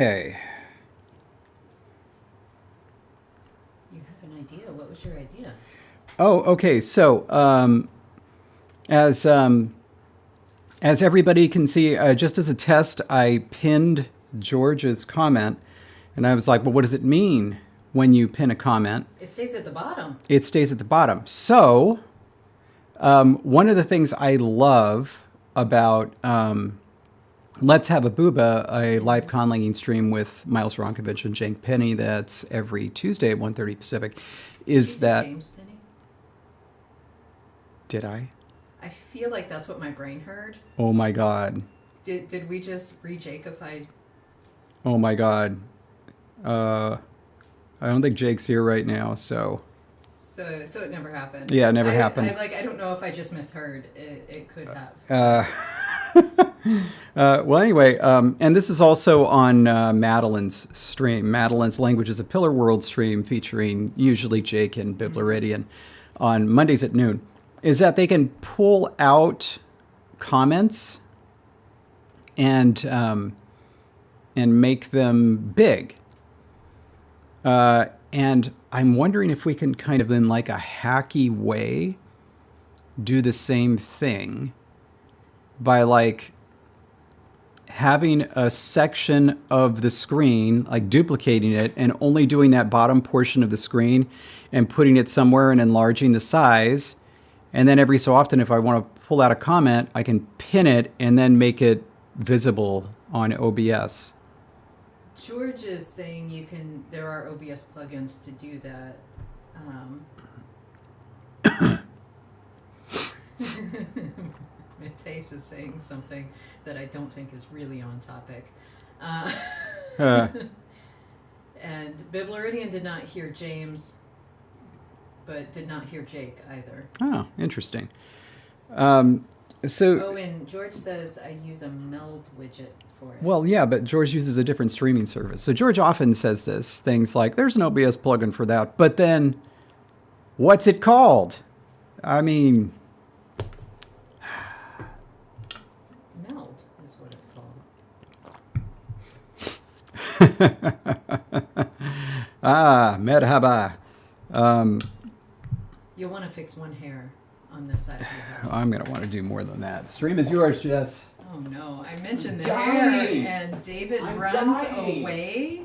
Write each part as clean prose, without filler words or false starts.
Okay. You have an idea. What was your idea? Oh, okay. So, as as everybody can see, just as a test, I pinned George's comment, and I was like, "Well, what does it mean when you pin a comment?" It stays at the bottom. It stays at the bottom. So, one of the things I love about Let's Have a Booba, a live conlanging stream with Miles Ronkovich and Jake Penny that's every Tuesday at 1:30 Pacific, Did you is say that... James Penny? Did I? I feel like that's what my brain heard. Oh my God. Did we just re-Jakeify? Oh my God. Uh, I don't think Jake's here right now, so So it never happened. yeah, it never happened. I don't know if I just misheard. It could have. Uh, well, anyway, and this is also on Madeline's stream. Madeline's Language is a Pillar World stream featuring usually Jake and Biblaridian on Mondays at noon. Is that they can pull out comments and make them big. And I'm wondering if we can kind of, in like a hacky way, do the same thing by like having a section of the screen, like duplicating it and only doing that bottom portion of the screen and putting it somewhere and enlarging the size. And then every so often, if I want to pull out a comment, I can pin it and then make it visible on OBS. George is saying there are OBS plugins to do that. Matisse is saying something that I don't think is really on topic. And Biblaridian did not hear James, but did not hear Jake either. Oh, interesting. And George says I use a meld widget for it. Well, yeah, but George uses a different streaming service. So George often says things like, there's an OBS plugin for that. But then, what's it called? I mean... Meld is what it's called. Merhaba. You'll want to fix one hair on this side of your head. I'm going to want to do more than that. Stream is yours, Jess. Oh no, I mentioned the hair and David runs away.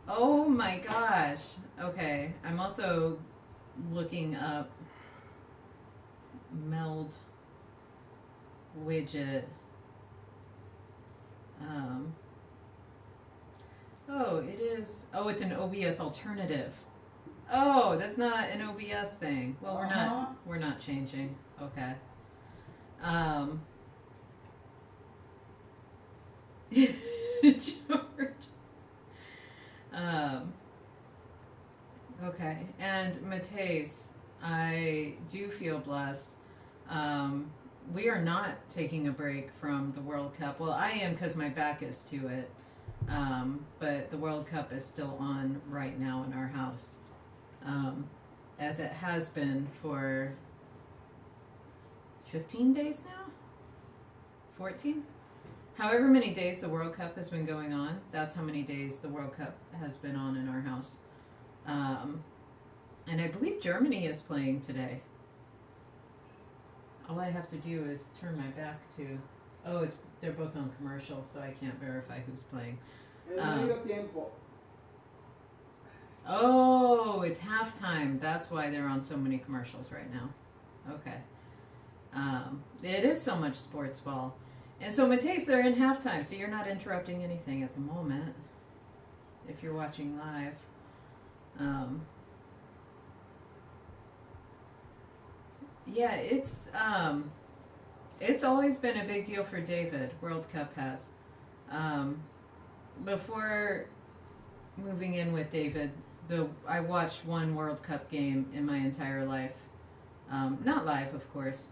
Oh my gosh. Okay, I'm also looking up meld widget. It is. Oh, it's an OBS alternative. Oh, that's not an OBS thing. Well, we're not changing. Okay. George. Okay, and Mateus, I do feel blessed. We are not taking a break from the World Cup. Well, I am because my back is to it. But the World Cup is still on right now in our house, as it has been for 15 days now? 14? However many days the World Cup has been going on, that's how many days the World Cup has been on in our house. And I believe Germany is playing today. All I have to do is turn my back to... Oh, they're both on commercial, so I can't verify who's playing. Oh, it's halftime. That's why they're on so many commercials right now. Okay. It is so much sports ball. And so, Mateus, they're in halftime, so you're not interrupting anything at the moment if you're watching live. Yeah, it's always been a big deal for David. World Cup has. Before moving in with David, I watched one World Cup game in my entire life. Not live, of course.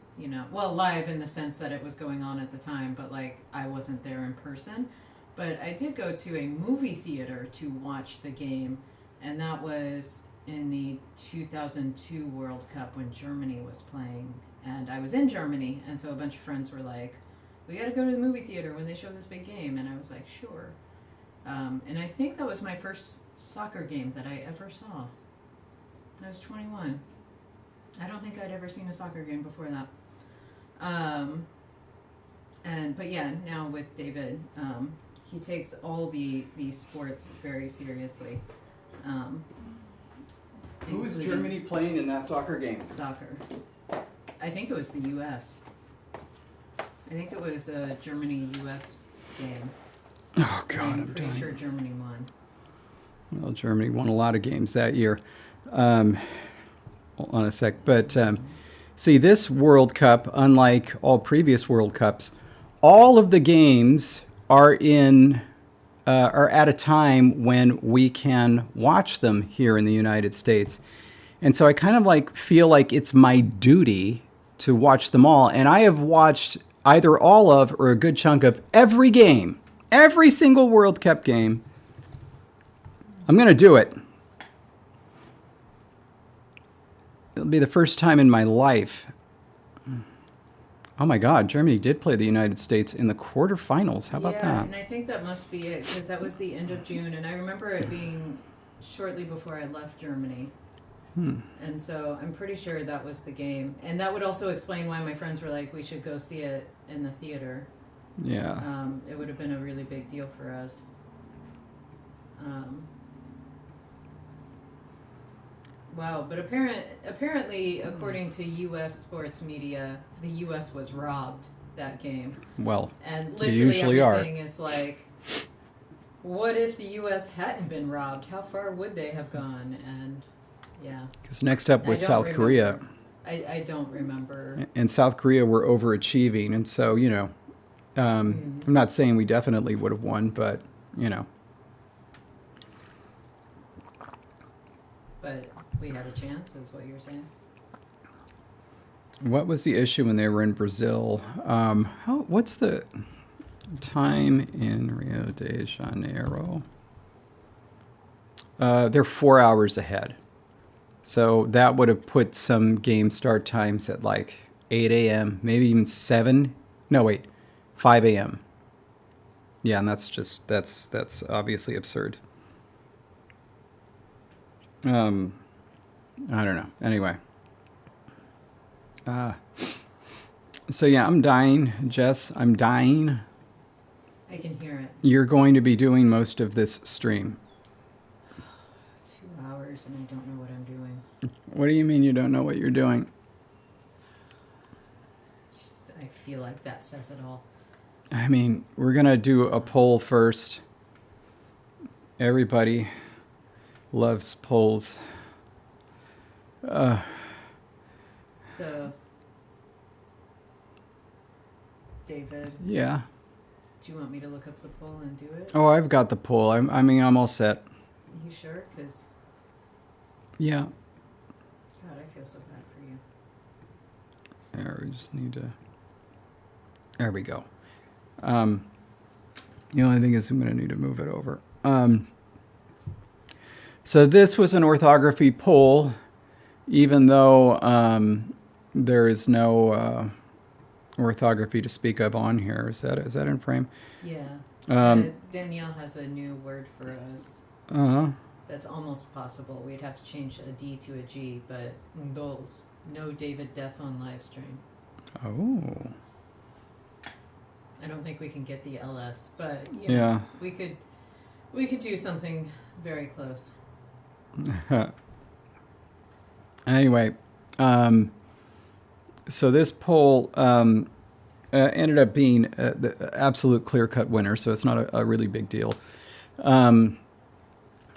Well, live in the sense that it was going on at the time, but like I wasn't there in person. But I did go to a movie theater to watch the game, and that was in the 2002 World Cup when Germany was playing. And I was in Germany, and so a bunch of friends were like, we got to go to the movie theater when they show this big game. And I was like, sure. And I think that was my first soccer game that I ever saw. I was 21. I don't think I'd ever seen a soccer game before that. But yeah, now with David, he takes all these sports very seriously. Who was including Germany playing in that soccer game? Soccer. I think it was the U.S. I think it was a Germany-U.S. game. Oh God, I'm I'm pretty dying. sure Germany won. Well, Germany won a lot of games that year. Hold on a sec. But see, this World Cup, unlike all previous World Cups, all of the games are are at a time when we can watch them here in the United States. And so I kind of like feel like it's my duty to watch them all. And I have watched either all of or a good chunk of every game, every single World Cup game. I'm going to do it. It'll be the first time in my life. Oh my God, Germany did play the United States in the quarterfinals. How about yeah, that? and I think that must be it, because that was the end of June, and I remember it being shortly before I left Germany. And so I'm pretty sure that was the game. And that would also explain why my friends were like, we should go see it in the theater. Yeah. It would have been a really big deal for us. Wow, but apparently, according to U.S. sports media, the U.S. was robbed that game. Well, And they literally usually everything is like, what if the U.S. hadn't been robbed? How far would they have gone? And yeah. because next up was I don't South remember. Korea. I don't remember. And South Korea were overachieving. And so, you know, I'm not saying we definitely would have won, but, you know. But we had a chance, is what you're saying? What was the issue when they were in Brazil? What's the time in Rio de Janeiro? They're 4 hours ahead. So that would have put some game start times at like 8 a.m., maybe even 7. No, wait, 5 a.m. Yeah, and that's obviously absurd. I don't know. Anyway. So yeah, I'm dying, Jess. I'm dying. I can hear it. You're going to be doing most of this stream. 2 hours and I don't know what I'm doing. What do you mean you don't know what you're doing? I feel like that says it all. I mean, we're going to do a poll first. Everybody loves polls. So, David, Yeah. do you want me to look up the poll and do it? Oh, I've got the poll. I'm all set. Are you sure? Because, Yeah. God, I feel so bad for you. There, we just need to... There we go. The only thing is I'm going to need to move it over. So this was an orthography poll, even though there is no orthography to speak of on here. Is that in frame? Yeah. Danielle has a new word for us. That's almost possible. We'd have to change a D to a G, but those. No David death on live stream. Oh. I don't think we can get the LS, but Yeah. we could do something very close. Anyway, so this poll ended up being the absolute clear-cut winner, so it's not a really big deal.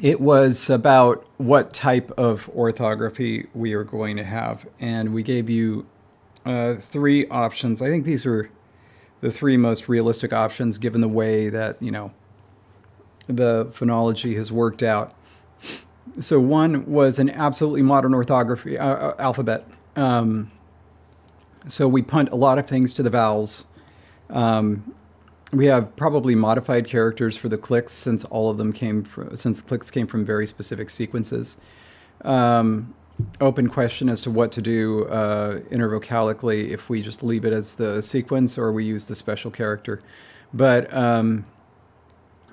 It was about what type of orthography we are going to have, and we gave you 3 options. I think these are the 3 most realistic options given the way that, you know, the phonology has worked out. So one was an absolutely modern orthography alphabet. So we punt a lot of things to the vowels. We have probably modified characters for the clicks since all of them since the clicks came from very specific sequences. Open question as to what to do intervocalically if we just leave it as the sequence or we use the special character. But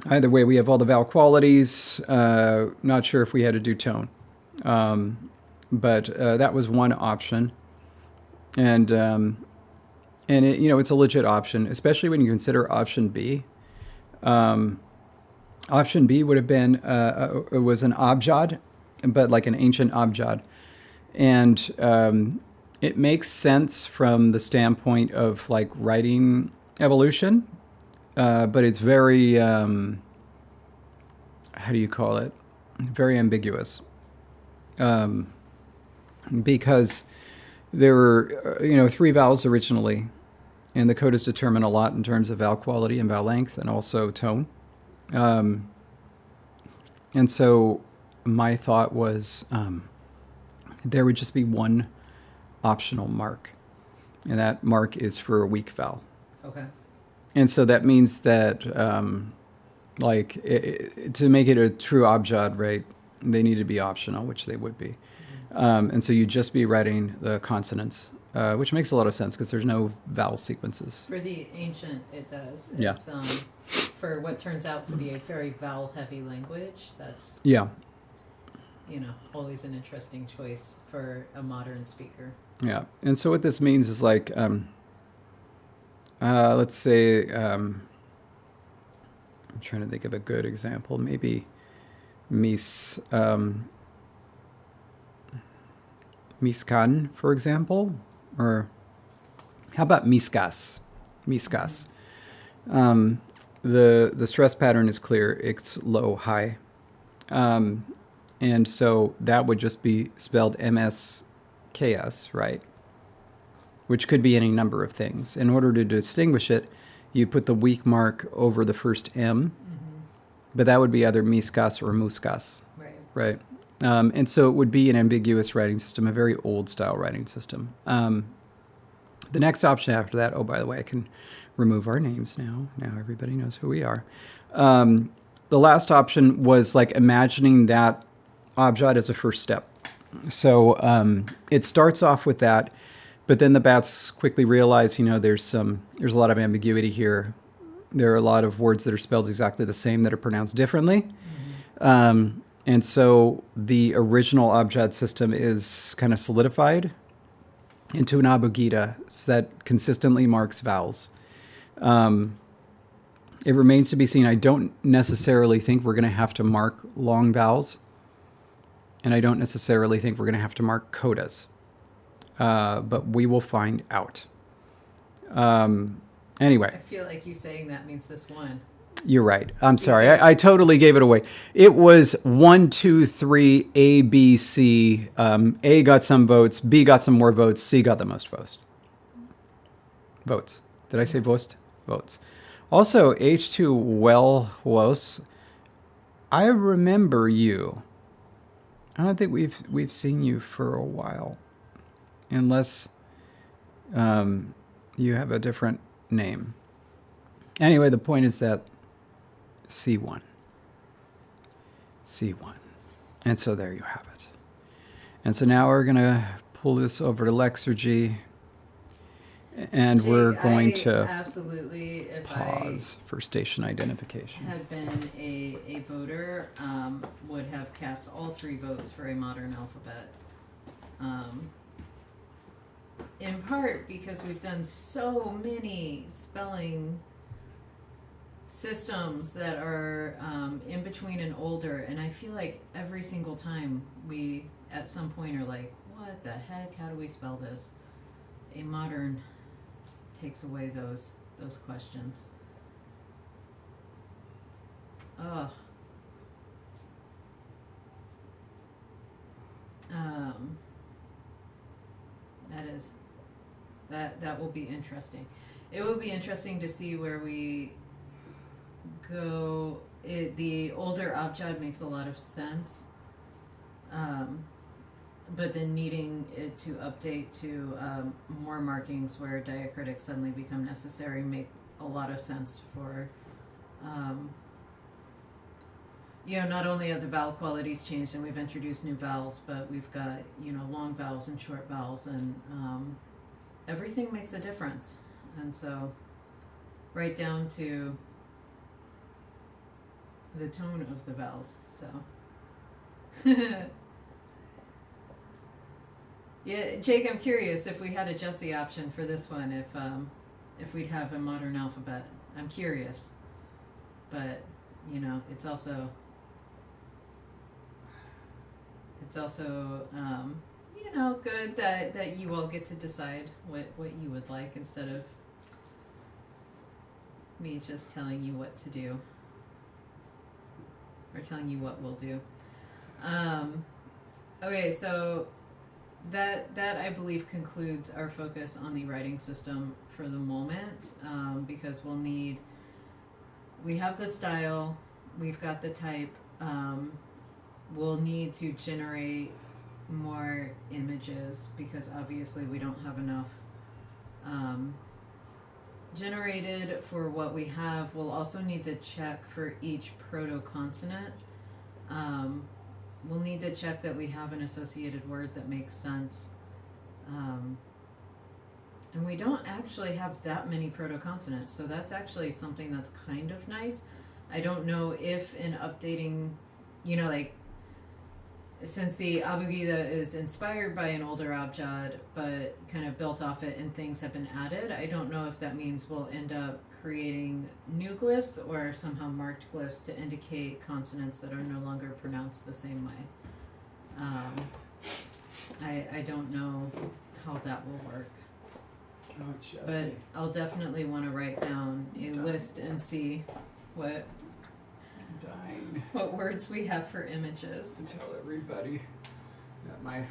Either way, we have all the vowel qualities. Not sure if we had to do tone. But that was one option. And it, it's a legit option, especially when you consider option B. Option B would have been, it was an abjad, but like an ancient abjad. And it makes sense from the standpoint of like writing evolution, but it's very, how do you call it? Very ambiguous. Because there were, 3 vowels originally, and the code is determined a lot in terms of vowel quality and vowel length and also tone. And so my thought was there would just be one optional mark, and that mark is for a weak vowel. Okay. And so that means that, to make it a true abjad, right, they need to be optional, which they would be. And so you'd just be writing the consonants, which makes a lot of sense because there's no vowel sequences. For the ancient, it does. Yeah. It's, for what turns out to be a very vowel-heavy language, that's, Yeah. always an interesting choice for a modern speaker. Yeah. And so what this means is like, let's say, I'm trying to think of a good example, maybe miskan, for example, or how about miskas? Miskas. The stress pattern is clear. It's low, high. And so that would just be spelled MSKS, right? Which could be any number of things. In order to distinguish it, you put the weak mark over the first M, but that would be either miskas or muskas, right? And so it would be an ambiguous writing system, a very old style writing system. The next option after that, oh, by the way, I can remove our names now. Now everybody knows who we are. The last option was like imagining that abjad as a first step. So it starts off with that, but then the bats quickly realize, there's a lot of ambiguity here. There are a lot of words that are spelled exactly the same that are pronounced differently. And so the original abjad system is kind of solidified into an abugida that consistently marks vowels. It remains to be seen. I don't necessarily think we're going to have to mark long vowels, and I don't necessarily think we're going to have to mark codas, but we will find out. Anyway. I feel like you saying that means this one. You're right. I'm sorry. I totally gave it away. It was 1, 2, 3, A, B, C. A got some votes. B got some more votes. C got the most votes. Votes. Did I say votes? Votes. Also, H2 Welhos. I remember you. I don't think we've seen you for a while, unless you have a different name. Anyway, the point is that C1. And so there you have it. And so now we're going to pull this over to Lexergy, and Jake, we're going to absolutely, if pause for station identification. I had been a voter, would have cast all 3 votes for a modern alphabet. In part because we've done so many spelling systems that are in between and older, and I feel like every single time we at some point are like, what the heck, how do we spell this? A modern takes away those questions. Ugh. That will be interesting. It will be interesting to see where we go. The older abjad makes a lot of sense, but then needing it to update to more markings where diacritics suddenly become necessary make a lot of sense for not only have the vowel qualities changed and we've introduced new vowels, but we've got long vowels and short vowels, and everything makes a difference. And so right down to the tone of the vowels. So, yeah, Jake, I'm curious if we had a Jesse option for this one, if we'd have a modern alphabet. I'm curious, but you know, it's also you know, good that you all get to decide what you would like instead of me just telling you what to do or telling you what we'll do. Okay, so that I believe concludes our focus on the writing system for the moment, because we have the style, we've got the type, we'll need to generate more images because obviously we don't have enough generated for what we have. We'll also need to check for each proto-consonant. We'll need to check that we have an associated word that makes sense. And we don't actually have that many proto-consonants, so that's actually something that's kind of nice. I don't know if in updating, you know, like, since the Abugida is inspired by an older abjad, but kind of built off it and things have been added, I don't know if that means we'll end up creating new glyphs or somehow marked glyphs to indicate consonants that are no longer pronounced the same way. I don't know how that will work. Oh, Jesse. But I'll definitely want to write down a list and see what Dying. what words we have for images. Tell everybody that my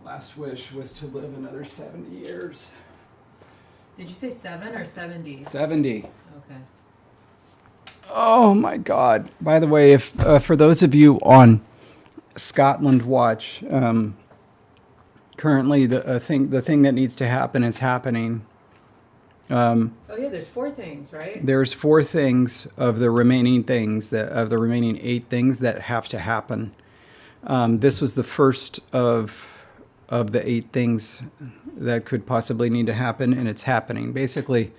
last wish was to live another 70 years. Did you say 7 or 70? 70. Okay. Oh my God. By the way, if for those of you on Scotland Watch, currently the thing that needs to happen is happening. Oh yeah, there's 4 things, right? There's 4 things of the remaining 8 things that have to happen. This was the first of the 8 things that could possibly need to happen, and it's happening. Basically,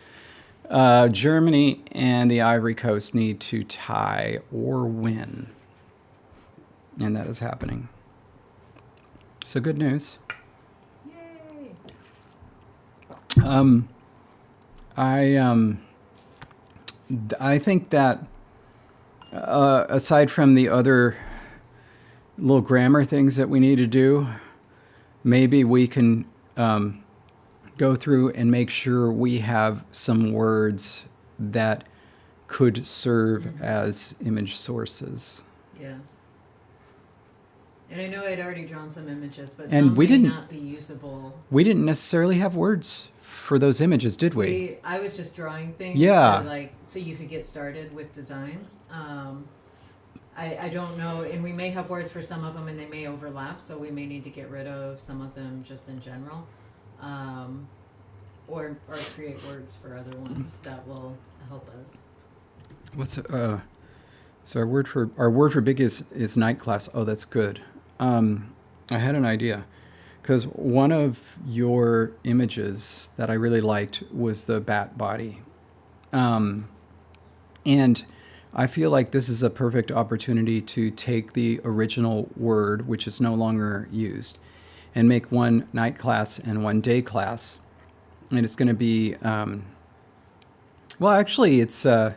Germany and the Ivory Coast need to tie or win, and that is happening. So good news. Yay! I think that aside from the other little grammar things that we need to do, maybe we can go through and make sure we have some words that could serve as image sources. Yeah. And I know I'd already drawn some images, but And some we may didn't- not be usable. We didn't necessarily have words for those images, did we? I was just drawing things Yeah. to, like, so you could get started with designs. I don't know, and we may have words for some of them and they may overlap, so we may need to get rid of some of them just in general. Or create words for other ones that will help us. So our word for big is night class. Oh, that's good. I had an idea, because one of your images that I really liked was the bat body, and I feel like this is a perfect opportunity to take the original word, which is no longer used, and make one night class and one day class, and it's going to be well, actually, it's a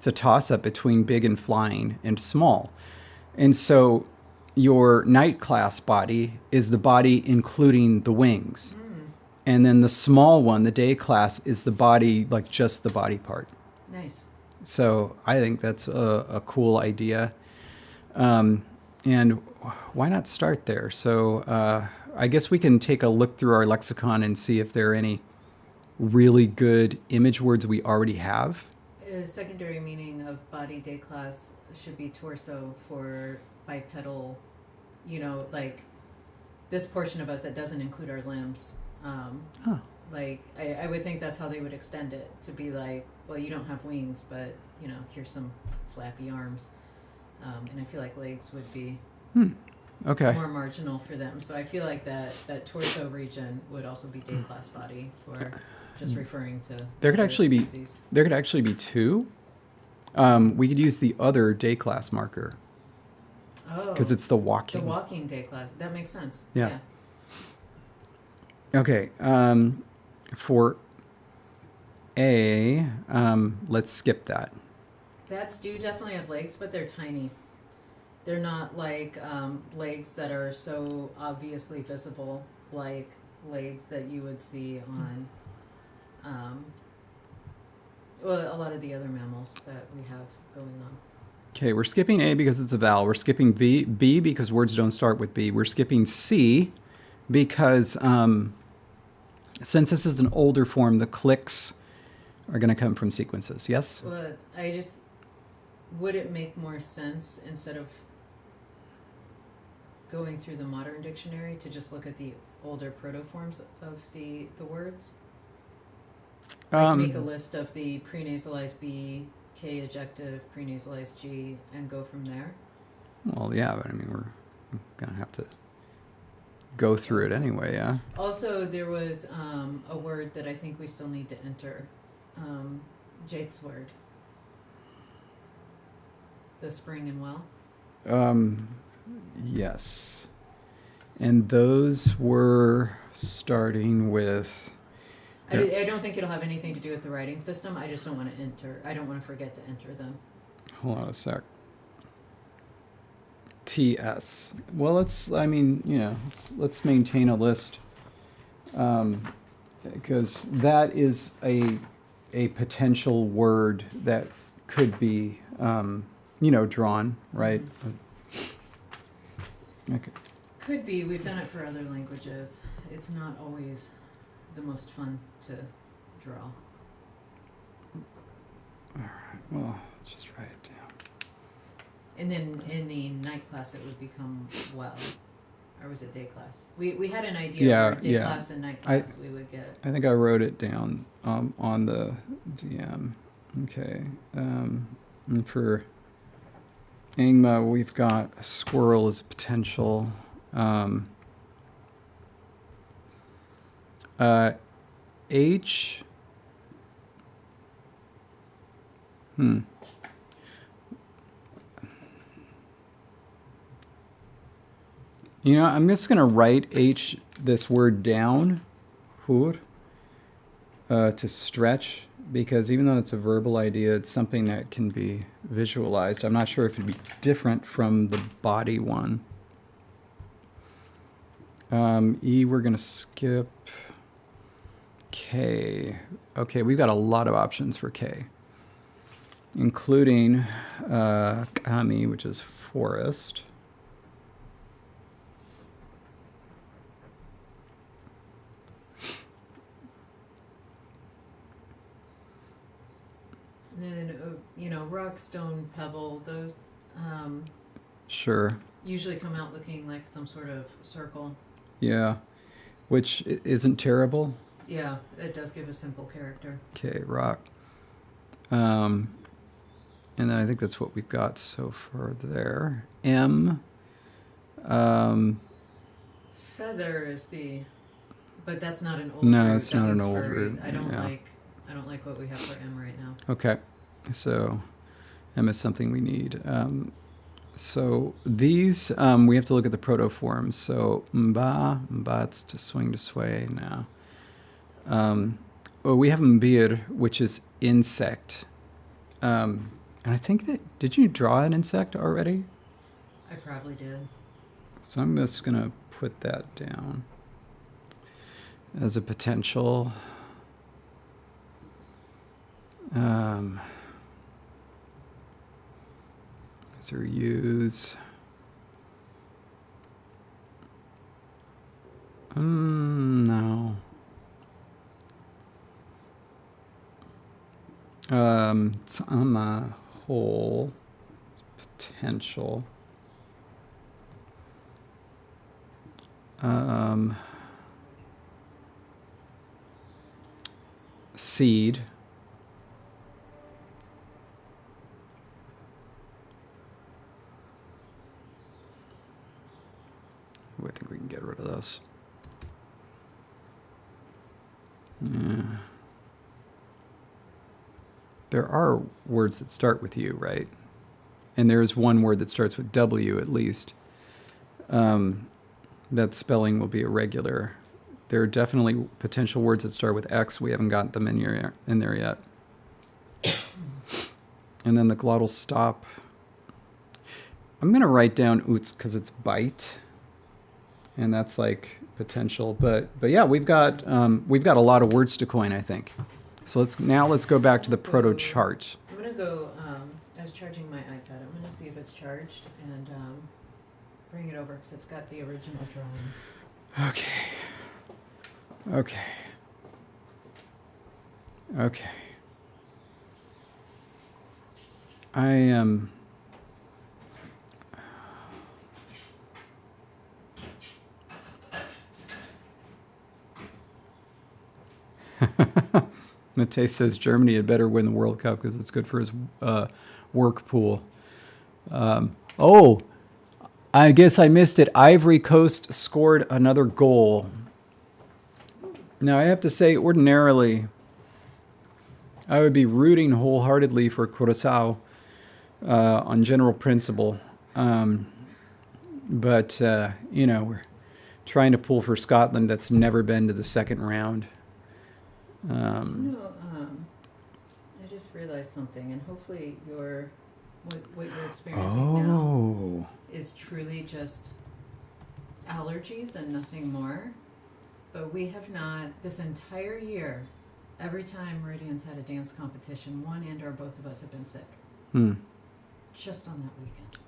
toss-up between big and flying and small. And so your night class body is the body including the wings. And then the small one, the day class, is the body, like just the body part. Nice. So I think that's a cool idea. And why not start there? So I guess we can take a look through our lexicon and see if there are any really good image words we already have. Secondary meaning of body day class should be torso for bipedal, you know, like this portion of us that doesn't include our limbs. Like, I would think that's how they would extend it, to be like, well, you don't have wings, but, you know, here's some flappy arms. And I feel like legs would be Okay. more marginal for them. So I feel like that torso region would also be day class body for just referring to There could other actually be species. there could actually be 2. We could use the other day class marker Oh. because it's the walking. The walking day class. That makes sense. Yeah. Okay. For A, let's skip that. Bats do definitely have legs, but they're tiny. They're not like legs that are so obviously visible, like legs that you would see on well, a lot of the other mammals that we have going on. Okay, we're skipping A because it's a vowel. We're skipping B because words don't start with B. We're skipping C because since this is an older form, the clicks are going to come from sequences. Yes? Well, would it make more sense instead of going through the modern dictionary to just look at the older protoforms of the words? Like make a list of the prenasalized B, K ejective, prenasalized G, and go from there? Well, yeah, but I mean, we're going to have to go through it anyway, yeah? Also, there was a word that I think we still need to enter. Jake's word. The spring and well. Yes. And those were starting with... I don't think it'll have anything to do with the writing system. I just don't want to enter. I don't want to forget to enter them. Hold on a sec. TS. Well, let's let's maintain a list. Because that is a potential word that could be, drawn, right? Okay. Could be. We've done it for other languages. It's not always the most fun to draw. All right. Well, let's just write it down. And then in the night class, it would become well. Or was it day class? We had an idea for day class and night class we would get. I think I wrote it down on the DM. Okay. And for Ingma, we've got a squirrel as a potential. H. I'm just going to write H, this word down, hur, to stretch, because even though it's a verbal idea, it's something that can be visualized. I'm not sure if it'd be different from the body one. E, we're going to skip. K. Okay, we've got a lot of options for K, including kami, which is forest. And then, rock, stone, pebble, those Sure. usually come out looking like some sort of circle. Yeah, which isn't terrible. Yeah, it does give a simple character. Okay, rock. And then I think that's what we've got so far there. M. Feather is but that's not an old No, root. it's That not an means old furry. root. I don't Yeah. like what we have for M right now. Okay, so M is something we need. So these, we have to look at the protoforms. So mba, it's to swing, to sway now. We have mbir, which is insect. And I think did you draw an insect already? I probably did. So I'm just going to put that down as a potential. Is there use? No. It's on the whole potential. Seed. Ooh, I think we can get rid of this. Yeah. There are words that start with U, right? And there's one word that starts with W at least. That spelling will be irregular. There are definitely potential words that start with X. We haven't got them in there yet. And then the glottal stop. I'm going to write down oots because it's bite. And that's like potential. But yeah, we've got a lot of words to coin, I think. So let's go back to the proto chart. I'm going to go, I was charging my iPad. I'm going to see if it's charged and bring it over because it's got the original drawing. Okay. I am... Mate says Germany had better win the World Cup because it's good for his work pool. I guess I missed it. Ivory Coast scored another goal. Now, I have to say, ordinarily, I would be rooting wholeheartedly for Curaçao on general principle. But we're trying to pull for Scotland that's never been to the second round. I just realized something, and hopefully what you're experiencing now is truly just allergies and nothing more. But we have not, this entire year, every time Meridian's had a dance competition, one and or both of us have been sick. Just on that weekend.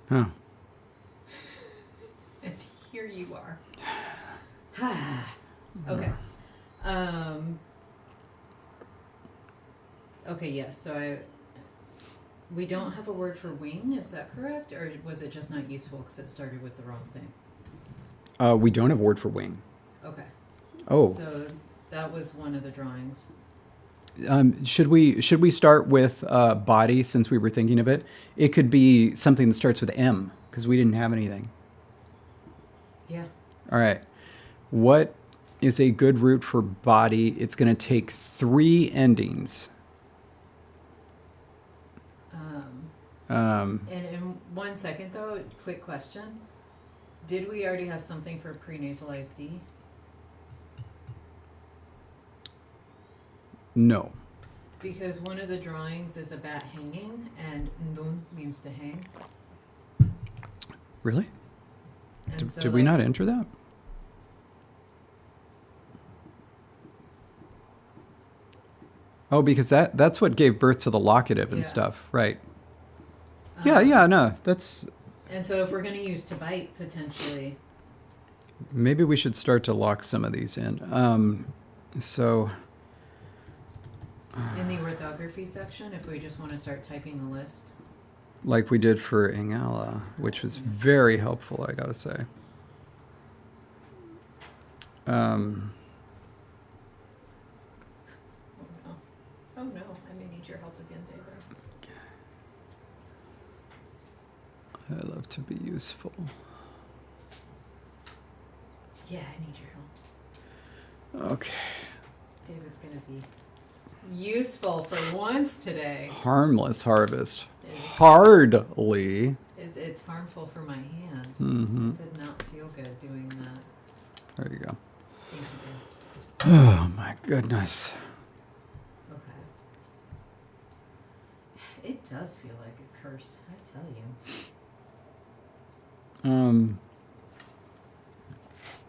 And here you are. Okay. Okay, yes, so we don't have a word for wing, is that correct? Or was it just not useful because it started with the wrong thing? We don't have a word for wing. Okay. Oh. So that was one of the drawings. Should we start with body since we were thinking of it? It could be something that starts with M because we didn't have anything. Yeah. All right. What is a good root for body? It's going to take 3 endings. And in 1 second though, quick question. Did we already have something for prenasalized D? No. Because one of the drawings is a bat hanging, and ndun means to hang. Really? And so, did we not enter that? Oh, because that's what gave birth to the locative and stuff, right? No, that's... And so if we're going to use to bite, potentially... Maybe we should start to lock some of these in. In the orthography section, if we just want to start typing the list. Like we did for Ingala, which was very helpful, I gotta say. Oh no, I may need your help again, David. I love to be useful. Yeah, I need your help. Okay. David's gonna be useful for once today. Harmless harvest. Hardly. It's harmful for my hand. Mm-hmm. Did not feel good doing that. There you go. Thank you, Dave. Oh my goodness. Okay. It does feel like a curse, I tell you.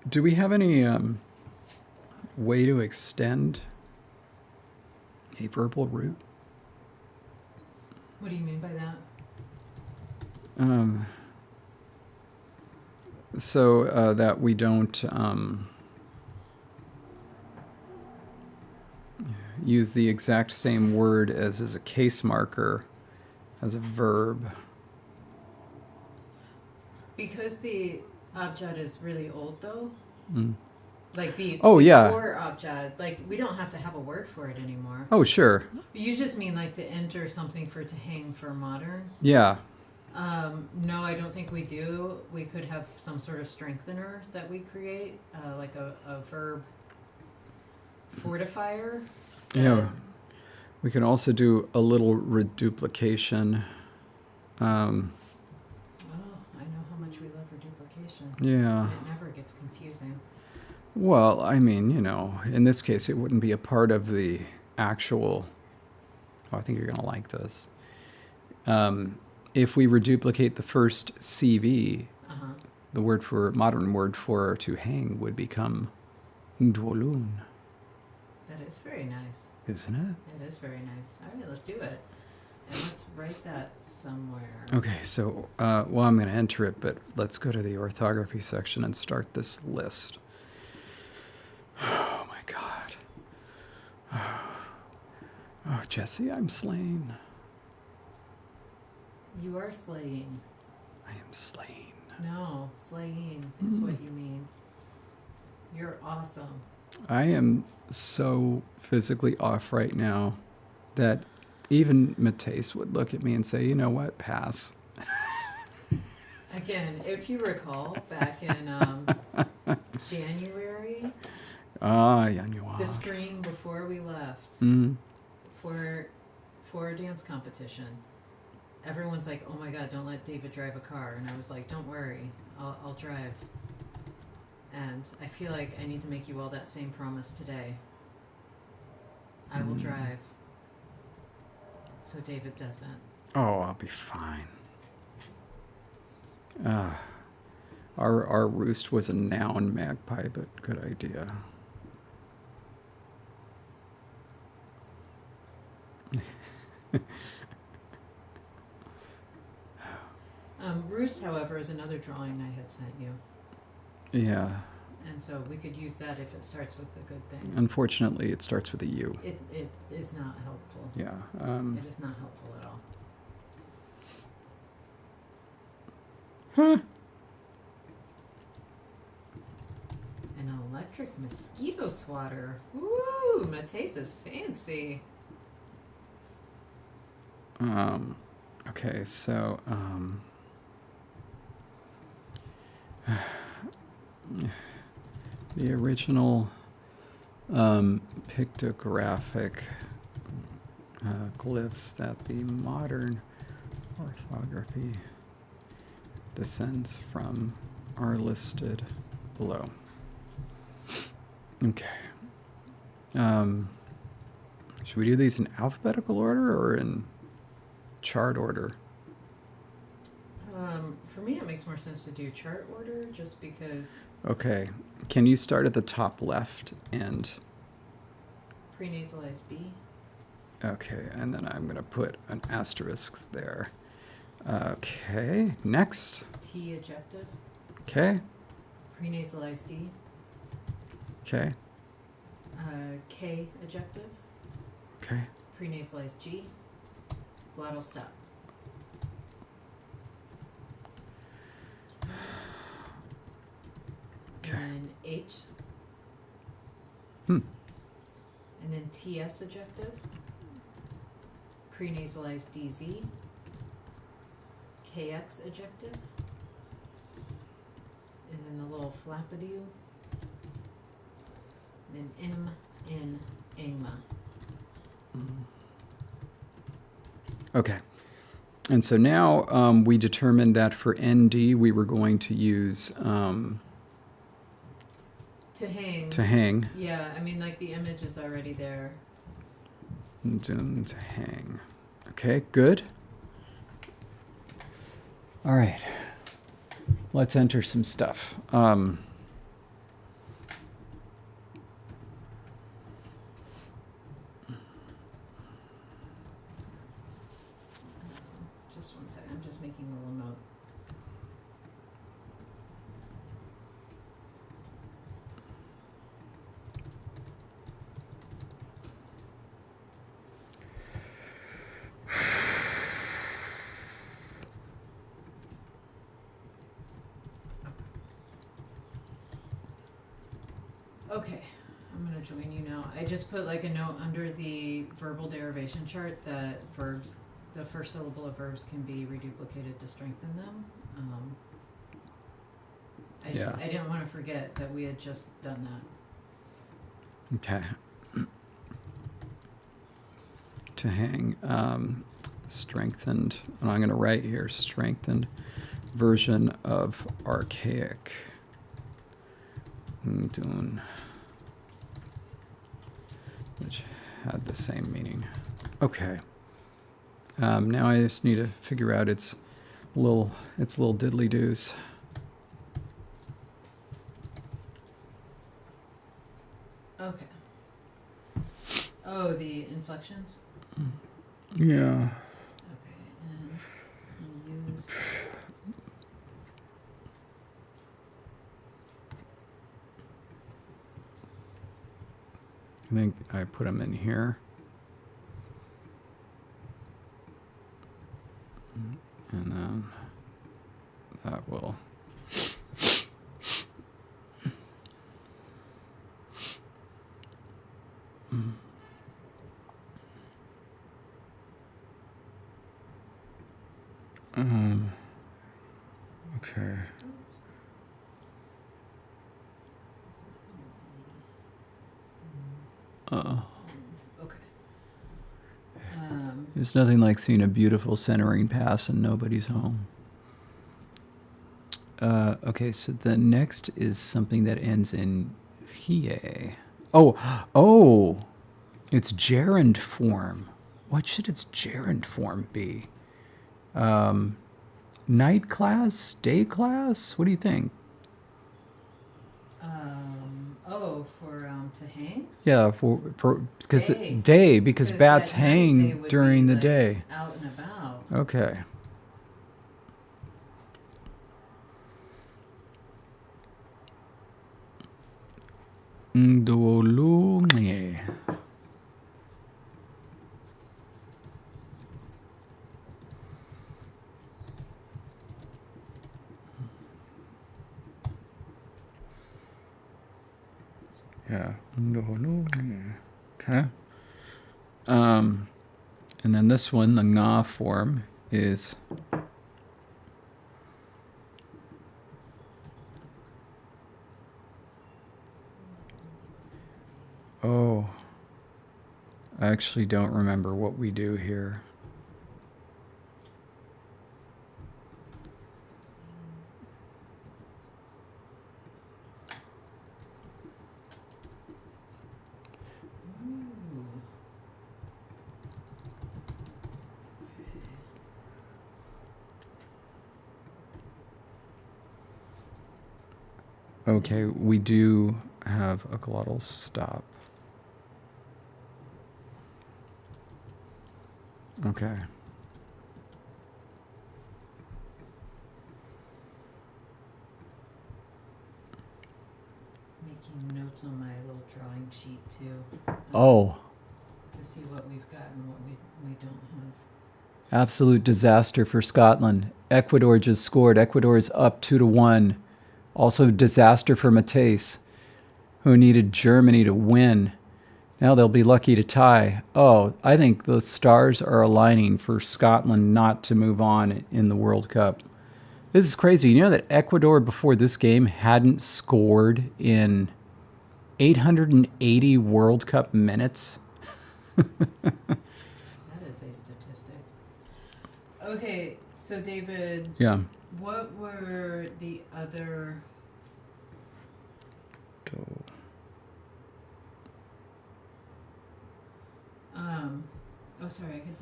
Do we have any way to extend a verbal root? What do you mean by that? So that we don't use the exact same word as a case marker as a verb. Because the abjad is really old, though. Like the before abjad, like we don't have to have a word for it anymore. Oh, sure. You just mean like to enter something for to hang for modern? Yeah. No, I don't think we do. We could have some sort of strengthener that we create, like a verb fortifier. Yeah. We can also do a little reduplication. Oh, I know how much we love reduplication. Yeah. It never gets confusing. Well, I mean, in this case, it wouldn't be a part of the actual. Oh, I think you're going to like this. If we reduplicate the first CV, the modern word for to hang would become ndwolun. That is very nice. Isn't it? It is very nice. All right, let's do it. And let's write that somewhere. Okay, so, I'm going to enter it, but let's go to the orthography section and start this list. Oh, my God. Oh, Jesse, I'm slain. You are slaying. I am slain. No, slaying is what you mean. You're awesome. I am so physically off right now that even Matisse would look at me and say, you know what, pass. Again, if you recall, back in January, the stream before we left for a dance competition, everyone's like, oh my God, don't let David drive a car. And I was like, don't worry, I'll drive. And I feel like I need to make you all that same promise today. I will drive. So David doesn't. Oh, I'll be fine. Our roost was a noun magpie, but good idea. Roost, however, is another drawing I had sent you. Yeah. And so we could use that if it starts with a good thing. Unfortunately, it starts with a U. It is not helpful. Yeah. It is not helpful at all. Huh. An electric mosquito swatter. Woo! Matisse is fancy. Okay, so, the original pictographic glyphs that the modern orthography descends from are listed below. Okay. Should we do these in alphabetical order or in chart order? For me, it makes more sense to do chart order just because. Okay. Can you start at the top left and... Prenasalized B. Okay, and then I'm going to put an asterisk there. Okay, next. T ejective. Okay. Prenasalized D. Okay. K ejective. Okay. Prenasalized G. Glottal stop. Okay. And then H. Hmm. And then TS ejective. Prenasalized DZ. KX ejective. And then the little flappity. And then M in AMA. Okay. And so now we determined that for ND we were going to use To hang. to hang. Yeah, I mean, like the image is already there. To hang. Okay, good. All right. Let's enter some stuff. Just one second. I'm just making a little note. Okay, I'm gonna join you now. I just put like a note under the verbal derivation chart that verbs, the first syllable of verbs can be reduplicated to strengthen them. I didn't want to forget that we had just done that. Okay. to hang. Strengthened, and I'm going to write here, strengthened version of archaic. Which had the same meaning. Okay. Now I just need to figure out its little diddly-doos. Okay. Oh, the inflections? Yeah. Okay, and use... I think I put them in here. And then that will... okay. Okay. There's nothing like seeing a beautiful centering pass and nobody's home. Okay, so the next is something that ends in hie. Oh, it's gerund form. What should its gerund form be? Night class? Day class? What do you think? To hang? Yeah, for because Day. because 'Cause bats at night they hang would during be, the like, day. out and about. Okay. Ndolunge. Yeah. Okay. And then this one, the nga form, is I actually don't remember what we do here. Okay, we do have a glottal stop. Okay. Making notes on my little drawing sheet too. Oh. To see what we've got and what we don't have. Absolute disaster for Scotland. Ecuador just scored. Ecuador is up 2-1. Also disaster for Matisse, who needed Germany to win. Now they'll be lucky to tie. Oh, I think the stars are aligning for Scotland not to move on in the World Cup. This is crazy. You know that Ecuador before this game hadn't scored in 880 World Cup minutes? That is a statistic. Okay, so David. Yeah. What were the other... oh, sorry, I guess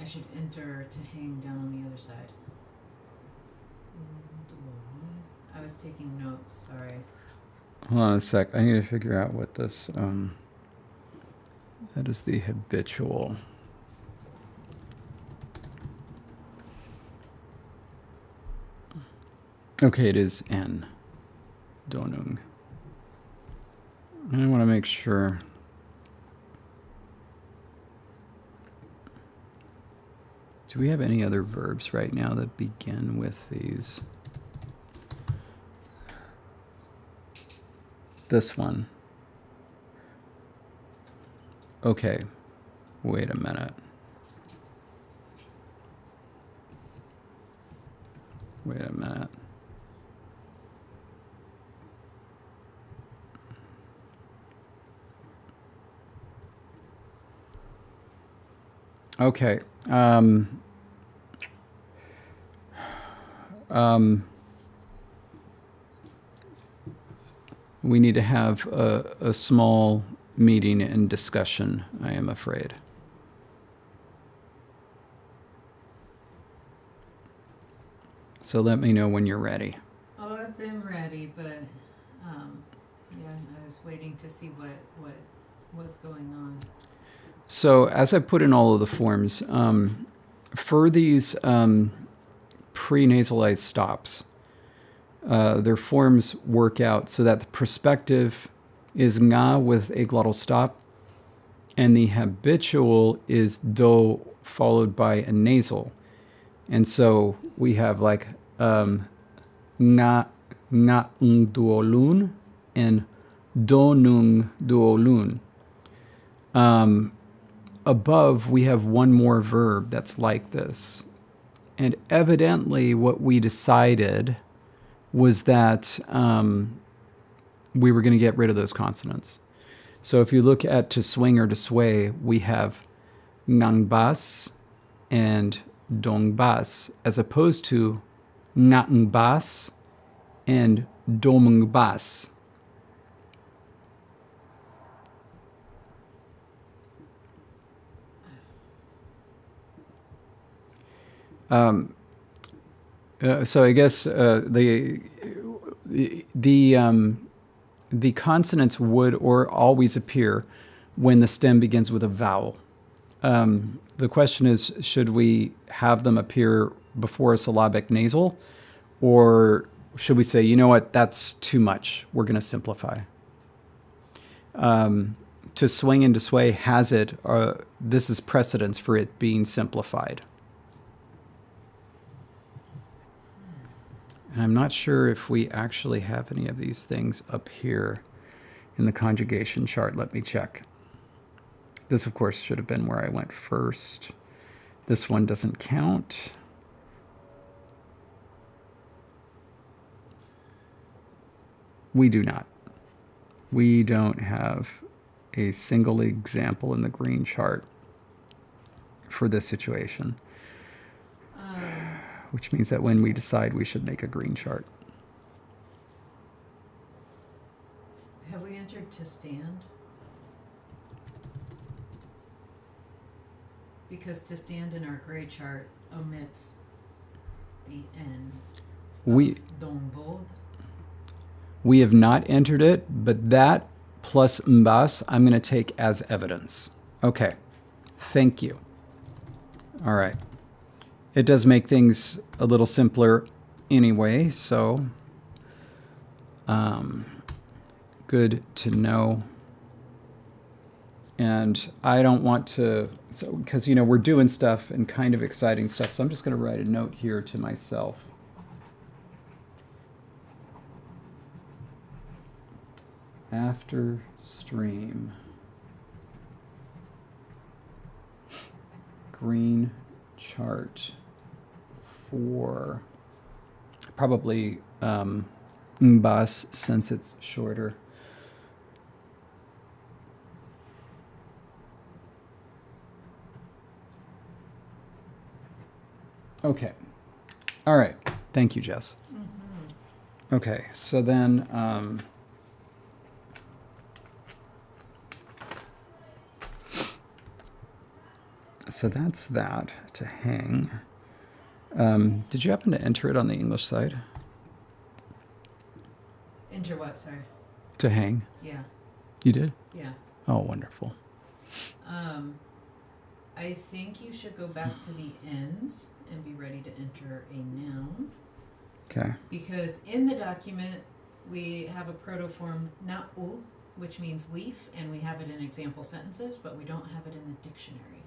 I should enter to hang down on the other side. I was taking notes, sorry. Hold on a sec. I need to figure out what this, that is the habitual. Okay, it is N. Donung. I want to make sure. Do we have any other verbs right now that begin with these? This one. Okay. Wait a minute. Wait a minute. Okay. We need to have a small meeting and discussion, I am afraid. So let me know when you're ready. Oh, I've been ready, but yeah, I was waiting to see what was going on. So as I put in all of the forms, for these pre-nasalized stops, their forms work out so that the perspective is nga with a glottal stop, and the habitual is do followed by a nasal. And so we have like nga ng duolun and do nung duolun. Above, we have one more verb that's like this. And evidently what we decided was that we were going to get rid of those consonants. So if you look at to swing or to sway, we have ngangbas and dongbas, as opposed to ngatangbas and domungbas. So I guess the consonants would or always appear when the stem begins with a vowel. The question is, should we have them appear before a syllabic nasal, or should we say, you know what, that's too much, we're going to simplify? To swing and to sway has it, this is precedence for it being simplified. And I'm not sure if we actually have any of these things up here in the conjugation chart. Let me check. This, of course, should have been where I went first. This one doesn't count. We do not. We don't have a single example in the green chart for this situation. Which means that when we decide, we should make a green chart. Have we entered to stand? Because to stand in our gray chart omits the N. We have not entered it, but that plus mbas I'm going to take as evidence. Okay. Thank you. All right. It does make things a little simpler anyway, so good to know. And I don't want to, because, we're doing stuff and kind of exciting stuff, so I'm just going to write a note here to myself. After stream, green chart for probably mbas since it's shorter. Okay. All right. Thank you, Jess. Mm-hmm. Okay. So then so that's that to hang. Did you happen to enter it on the English side? Enter what, sorry? To hang. Yeah. You did? Yeah. Oh, wonderful. I think you should go back to the ends and be ready to enter a noun. Okay. Because in the document, we have a protoform na'u, which means leaf, and we have it in example sentences, but we don't have it in the dictionary.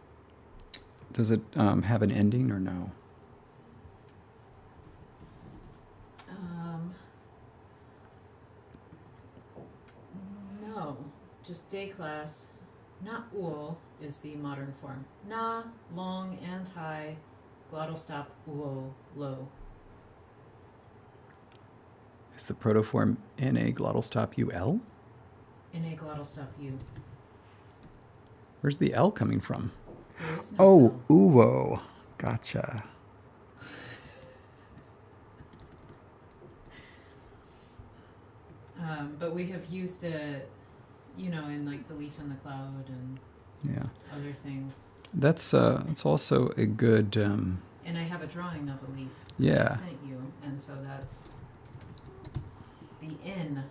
Does it have an ending or no? No, just day class. Na'u is the modern form. Na, long and high, glottal stop, uo, low. Is the protoform NA glottal stop UL? In a glottal stop U. Where's the L coming from? There is no Oh, fill. uvo. Gotcha. But we have used it, in like the leaf in the cloud and Yeah. other things. That's also a good And I have a drawing of a leaf that yeah. I sent you, and so that's the in.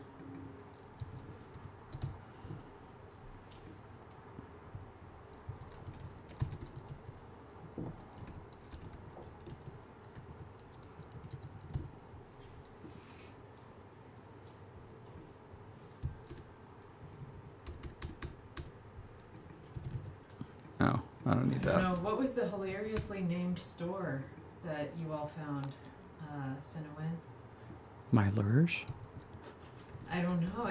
Oh, I don't need I don't that. know, what was the hilariously named store that you all found, Cinewin? My lurge? I don't know.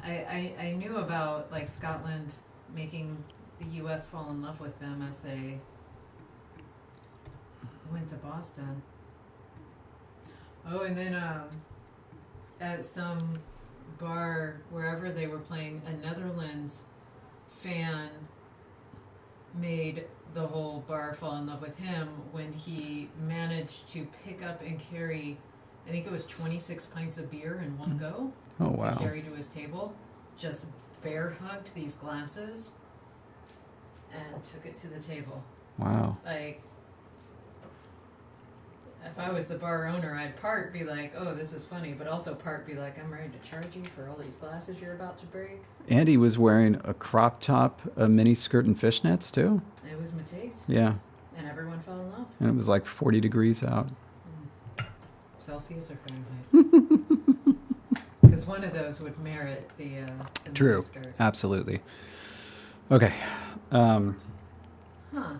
I knew about like Scotland making the U.S. fall in love with them as they went to Boston. Oh, and then at some bar wherever they were playing, a Netherlands fan made the whole bar fall in love with him when he managed to pick up and carry, I think it was 26 pints of beer in one go. Oh To wow. carry to his table, just bear hugged these glasses and took it to the table. Wow. Like, if I was the bar owner, I'd part be like, oh, this is funny, but also part be like, I'm ready to charge you for all these glasses you're about to break. Andy was wearing a crop top, a mini skirt, and fishnets too. It was Matisse, Yeah, and everyone fell in love. and it was like 40 degrees out. Celsius or Fahrenheit? Because one of those would merit the True. mini skirt. Absolutely. Okay. Huh. Joey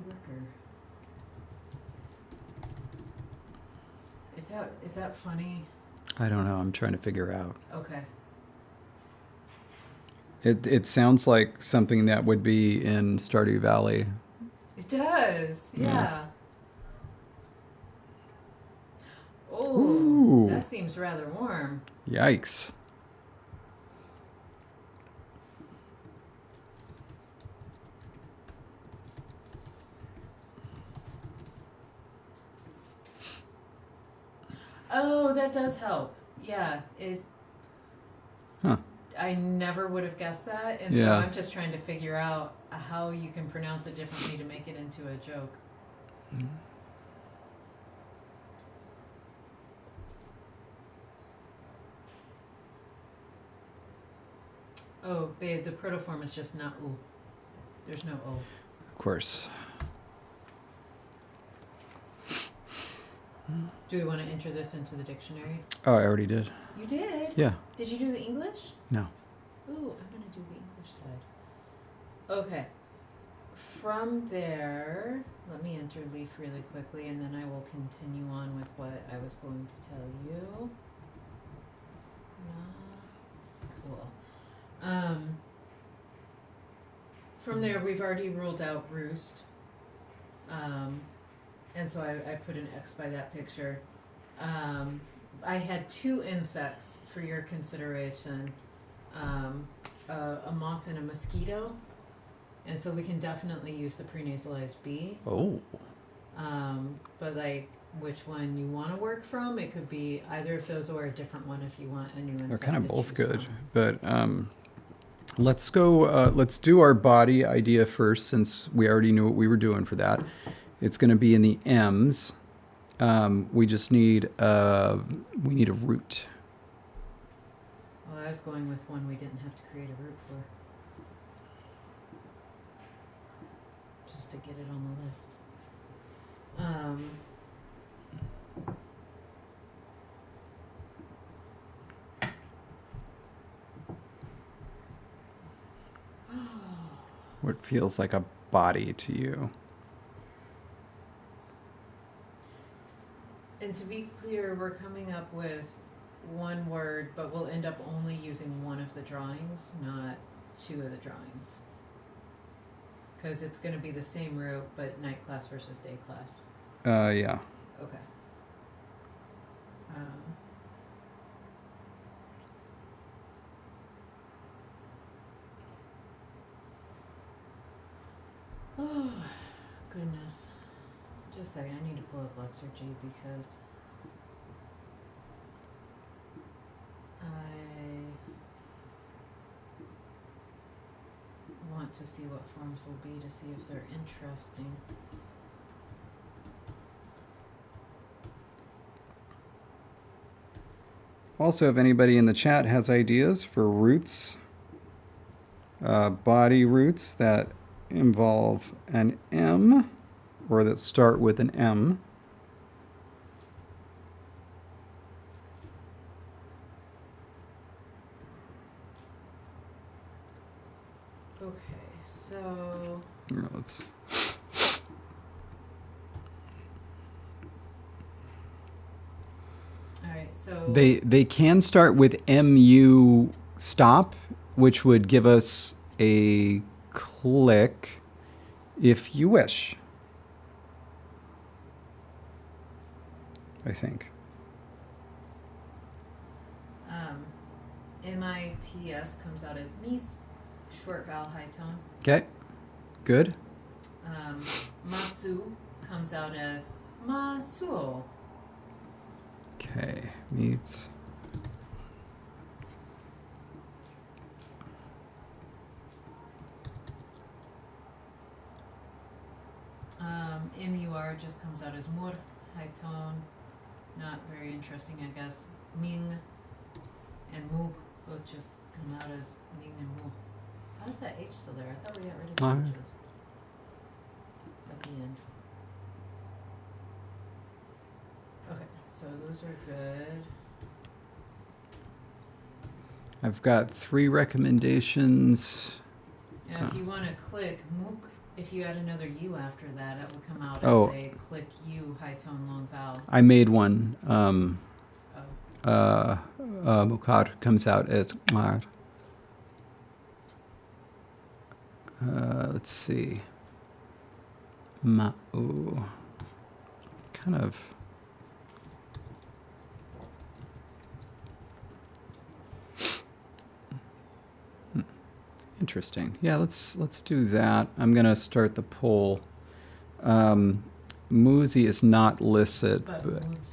Liquor. Is that funny? I don't know. I'm trying to figure out. Okay. It sounds like something that would be in Stardew Valley. It does. Yeah. Yeah. Oh, Ooh. that seems rather warm. Yikes. Oh, that does help. Yeah, it. Huh. I never would have guessed that, and so Yeah. I'm just trying to figure out how you can pronounce it differently to make it into a joke. Oh, babe, the protoform is just not oo. There's no o. Of course. Do we want to enter this into the dictionary? Oh, I already did. You did? Yeah. Did you do the English? No. Ooh, I'm going to do the English side. Okay. From there, let me enter leaf really quickly, and then I will continue on with what I was going to tell you. Cool. From there, we've already ruled out roost. And so I put an X by that picture. I had two insects for your consideration, a moth and a mosquito. And so we can definitely use the prenasalized B. Oh. But like which one you want to work from, it could be either of those or a different one if you want a new insect. They're kind of to both choose good. from. But let's go, let's do our body idea first since we already knew what we were doing for that. It's going to be in the M's. We just need, we need a root. Well, I was going with one we didn't have to create a root for. Just to get it on the list. What feels like a body to you? And to be clear, we're coming up with one word, but we'll end up only using one of the drawings, not two of the drawings. Because it's going to be the same root, but night class versus day class. Yeah. Okay. Oh, goodness. Just a second, I need to pull up Lexergy because I want to see what forms will be to see if they're interesting. Also, if anybody in the chat has ideas for roots, body roots that involve an M or that start with an M. Okay, so Here, let's. all right, so They can start with MU stop, which would give us a click if you wish. I think. MITS comes out as mis, short vowel high tone. Okay, good. Matsu comes out as masuo. Okay, meets. MUR just comes out as mur, high tone. Not very interesting, I guess. Ming and mu both just come out as Ming and mu. How is that H still there? I thought we got rid of the H's at the end. Okay, so those are good. I've got 3 recommendations. Now, if you want to click muk, if you add another U after that, it will come out Oh. as a click U high tone long vowel. I made one. Oh. Mukar comes out as mar. Let's see. Ma'u. Kind of. Interesting. Yeah, let's do that. I'm gonna start the poll. Muzi is not listed, but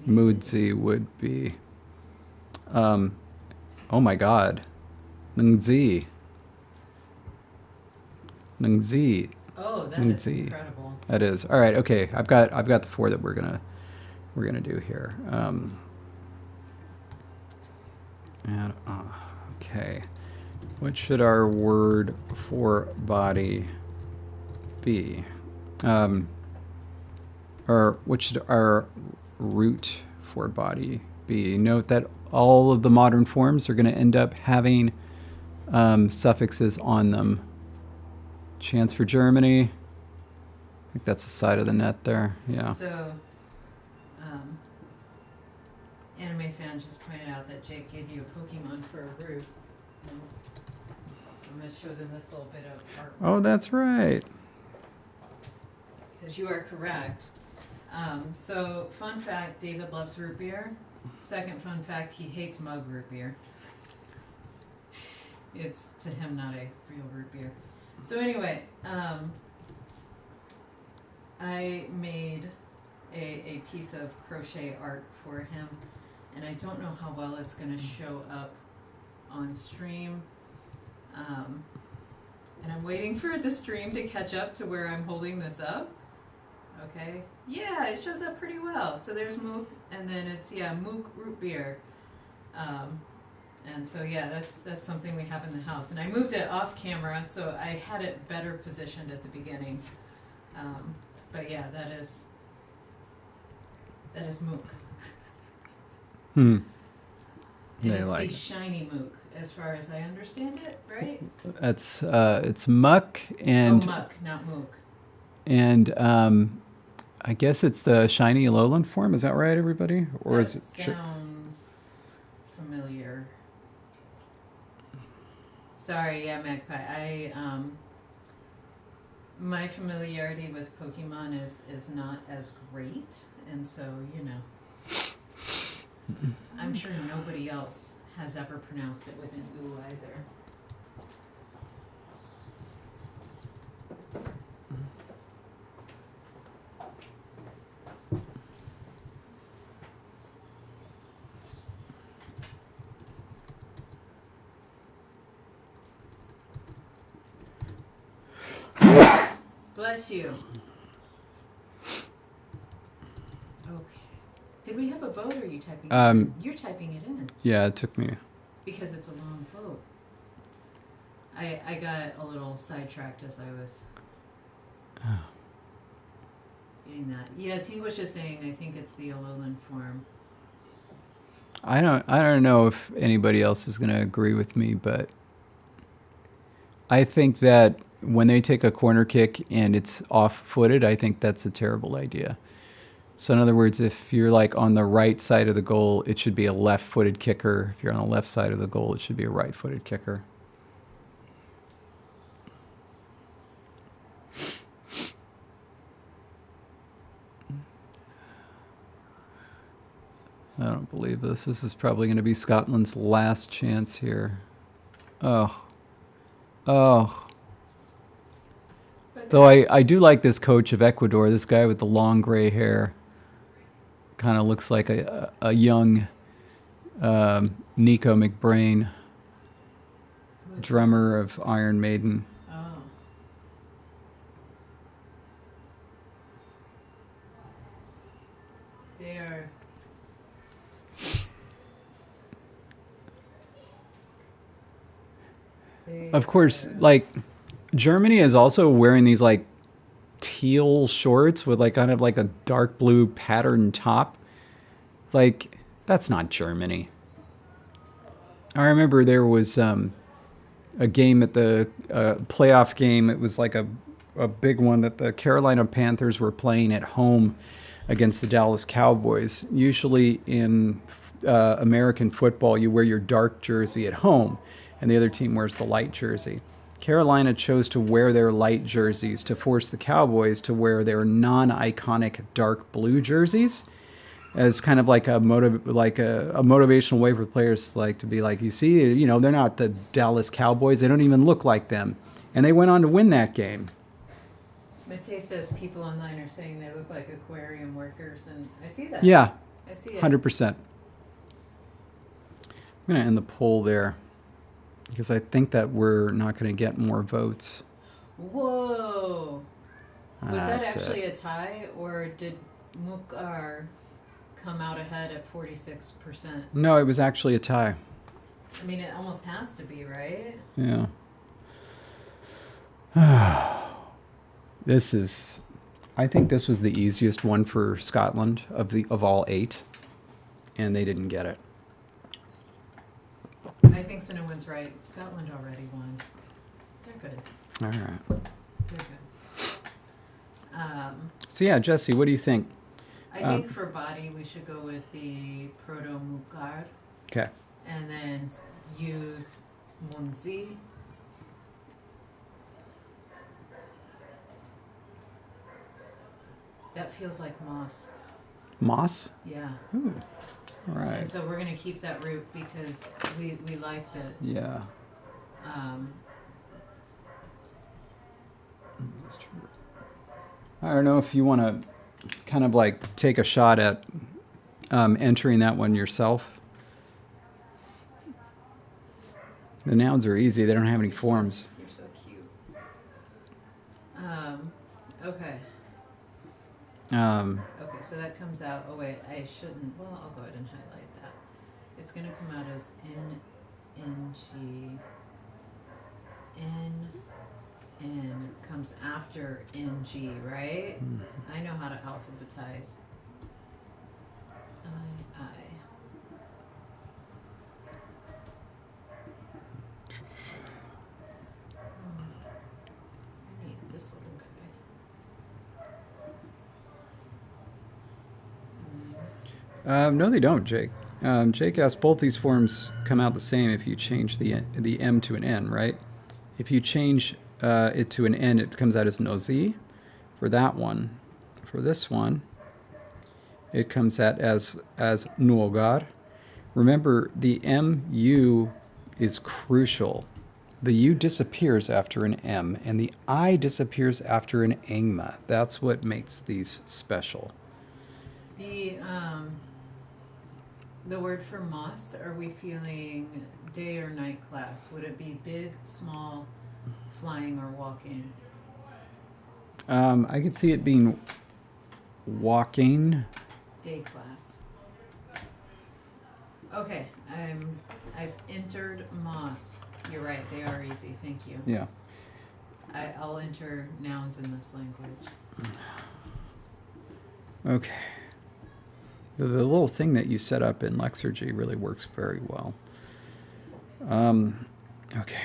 Mudzi would be. Oh my God, Nungzi. Nungzi. Oh, that is Nungzi. incredible. That is. All right. Okay. I've got the 4 that we're gonna do here. Okay. What should our word for body be? Or what should our root for body be? Note that all of the modern forms are going to end up having suffixes on them. Chance for Germany. I think that's the side of the net there. Yeah. So, anime fan just pointed out that Jake gave you a Pokemon for a root. I'm going to show them this little bit of art. Oh, that's right. Because you are correct. So, fun fact, David loves root beer. Second fun fact, he hates mug root beer. It's, to him, not a real root beer. So anyway, I made a piece of crochet art for him, and I don't know how well it's going to show up on stream. And I'm waiting for the stream to catch up to where I'm holding this up. Okay. Yeah, it shows up pretty well. So there's Mook, and then it's, Mook root beer. And so, yeah, that's something we have in the house. And I moved it off camera, so I had it better positioned at the beginning. But yeah, that is Mook. And it's the shiny Mook, as far as I understand it, right? That's it's muck and Muck, not Mook. And I guess it's the shiny lowland form. Is that right, everybody? Or that is it? Sounds familiar. Sorry, yeah, Magpie. My familiarity with Pokemon is not as great, and so I'm sure nobody else has ever pronounced it with an oo either. Bless you. Okay. Did we have a vote, or are you typing it in? You're typing it in. Yeah, it took me. Because it's a long vote. I got a little sidetracked as I was getting that. Yeah, Tink was just saying I think it's the Alolan form. I don't know if anybody else is going to agree with me, but I think that when they take a corner kick and it's off-footed, I think that's a terrible idea. So in other words, if you're like on the right side of the goal, it should be a left-footed kicker. If you're on the left side of the goal, it should be a right-footed kicker. I don't believe this. This is probably going to be Scotland's last chance here. Oh. Oh. Though I do like this coach of Ecuador, this guy with the long gray hair. Kind of looks like a young Nico McBrain, drummer of Iron Maiden. Oh. They are. Of course, like Germany is also wearing these like teal shorts with like kind of like a dark blue patterned top. Like that's not Germany. I remember there was a game at the playoff game. It was like a big one that the Carolina Panthers were playing at home against the Dallas Cowboys. Usually in American football, you wear your dark jersey at home, and the other team wears the light jersey. Carolina chose to wear their light jerseys to force the Cowboys to wear their non-iconic dark blue jerseys as kind of like a motivational way for players like to be like, you see, you know, they're not the Dallas Cowboys. They don't even look like them. And they went on to win that game. Mate says people online are saying they look like aquarium workers, and I see that. Yeah, I see it. 100%. I'm going to end the poll there because I think that we're not going to get more votes. Whoa. Was that That's actually it. a tie, or did Mukar come out ahead at 46%? No, it was actually a tie. I mean, it almost has to be, right? Yeah. I think this was the easiest one for Scotland of all 8, and they didn't get it. I think Cinnamon's right. Scotland already won. They're good. All right. They're good. So yeah, Jesse, what do you think? I think for body, we should go with the Proto-Mukar, Okay. and then use Munzi. That feels like moss. Moss? Yeah. Ooh. All And right. so we're going to keep that root because we liked it. Yeah. I don't know if you want to kind of like take a shot at entering that one yourself. The nouns are easy. They don't have any forms. You're so cute. Okay. Okay, so that comes out. Oh wait, I shouldn't. Well, I'll go ahead and highlight that. It's going to come out as N comes after NG, right? I know how to alphabetize. I. I need this little guy. No, they don't, Jake. Jake asked both these forms come out the same if you change the M to an N, right? If you change it to an N, it comes out as nozi for that one. For this one, it comes out as nuogar. Remember, the MU is crucial. The U disappears after an M, and the I disappears after an engma. That's what makes these special. The word for moss, are we feeling day or night class? Would it be big, small, flying, or walking? I could see it being walking. Day class. Okay, I've entered moss. You're right, they are easy, thank you. Yeah. I'll enter nouns in this language. Okay. The little thing that you set up in Lexergy really works very well. Okay.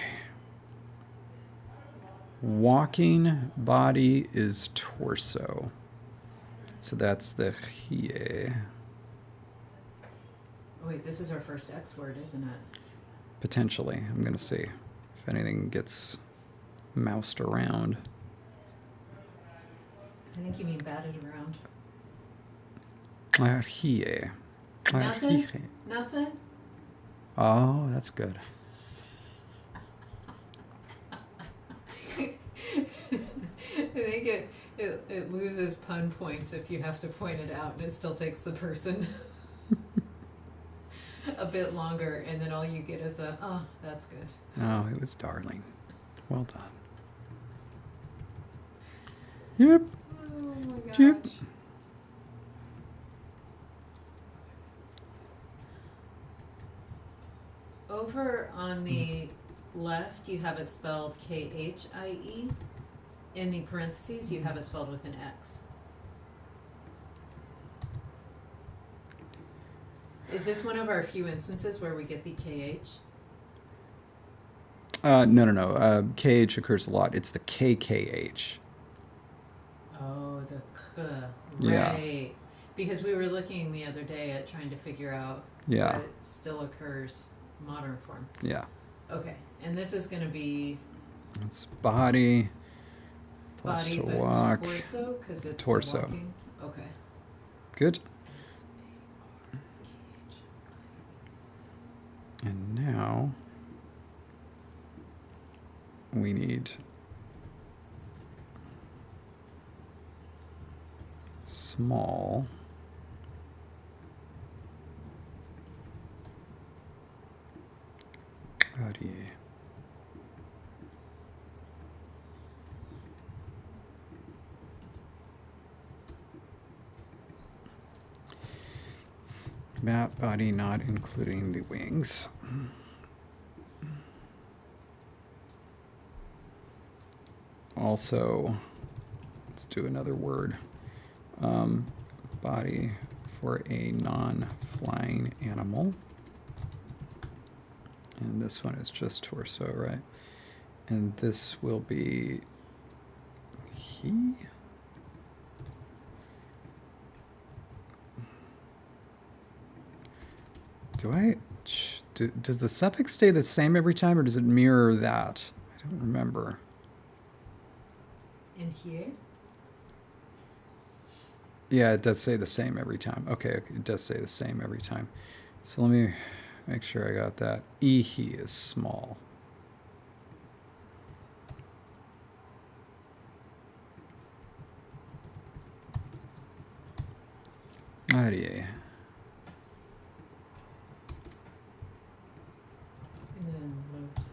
Walking body is torso. So that's the hie. Oh wait, this is our first X word, isn't it? Potentially. I'm going to see if anything gets moused around. I think you mean batted around. Hie. Nothing? Nothing? Oh, that's good. I think it loses pun points if you have to point it out and it still takes the person a bit longer, and then all you get is a, oh, that's good. Oh, it was darling. Well done. Yep. Oh my gosh. Yep. Over on the left, you have it spelled Khie. In the parentheses, you have it spelled with an X. Is this one of our few instances where we get the KH? No. KH occurs a lot. It's the KKH. Oh, the K. Yeah. Right. Because we were looking the other day at trying to figure out Yeah. what still occurs modern form. Yeah. Okay. And this is going to be It's body plus body, to but walk. torso, because it's the Torso. walking. Okay. Good. And now we need small body. Bat body not including the wings. Also, let's do another word. Body for a non-flying animal. And this one is just torso, right? And this will be he. Does the suffix stay the same every time, or does it mirror that? I don't remember. In here? Yeah, it does say the same every time. Okay, it does say the same every time. So let me make sure I got that. Ihi is small. Arie. And then low tone.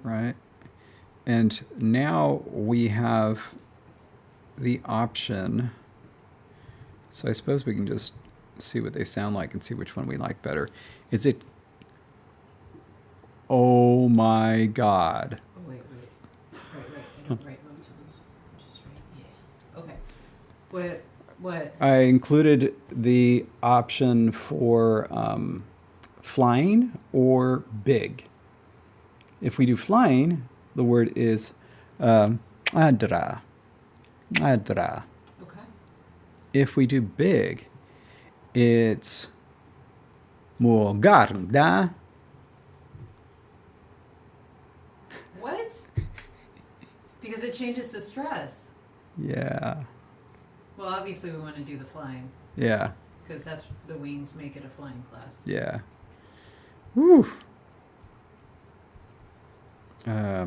Right? And now we have the option. So I suppose we can just see what they sound like and see which one we like better. Is it, oh my God. Oh, wait. I don't write low tones. I just write, yeah. Okay. What? I included the option for flying or big. If we do flying, the word is adra. Adra. Okay. If we do big, it's mugarda. What? Because it changes the stress. Yeah. Well, obviously we want to do the flying, Yeah. because that's the wings make it a flying class. Yeah. Woo. Let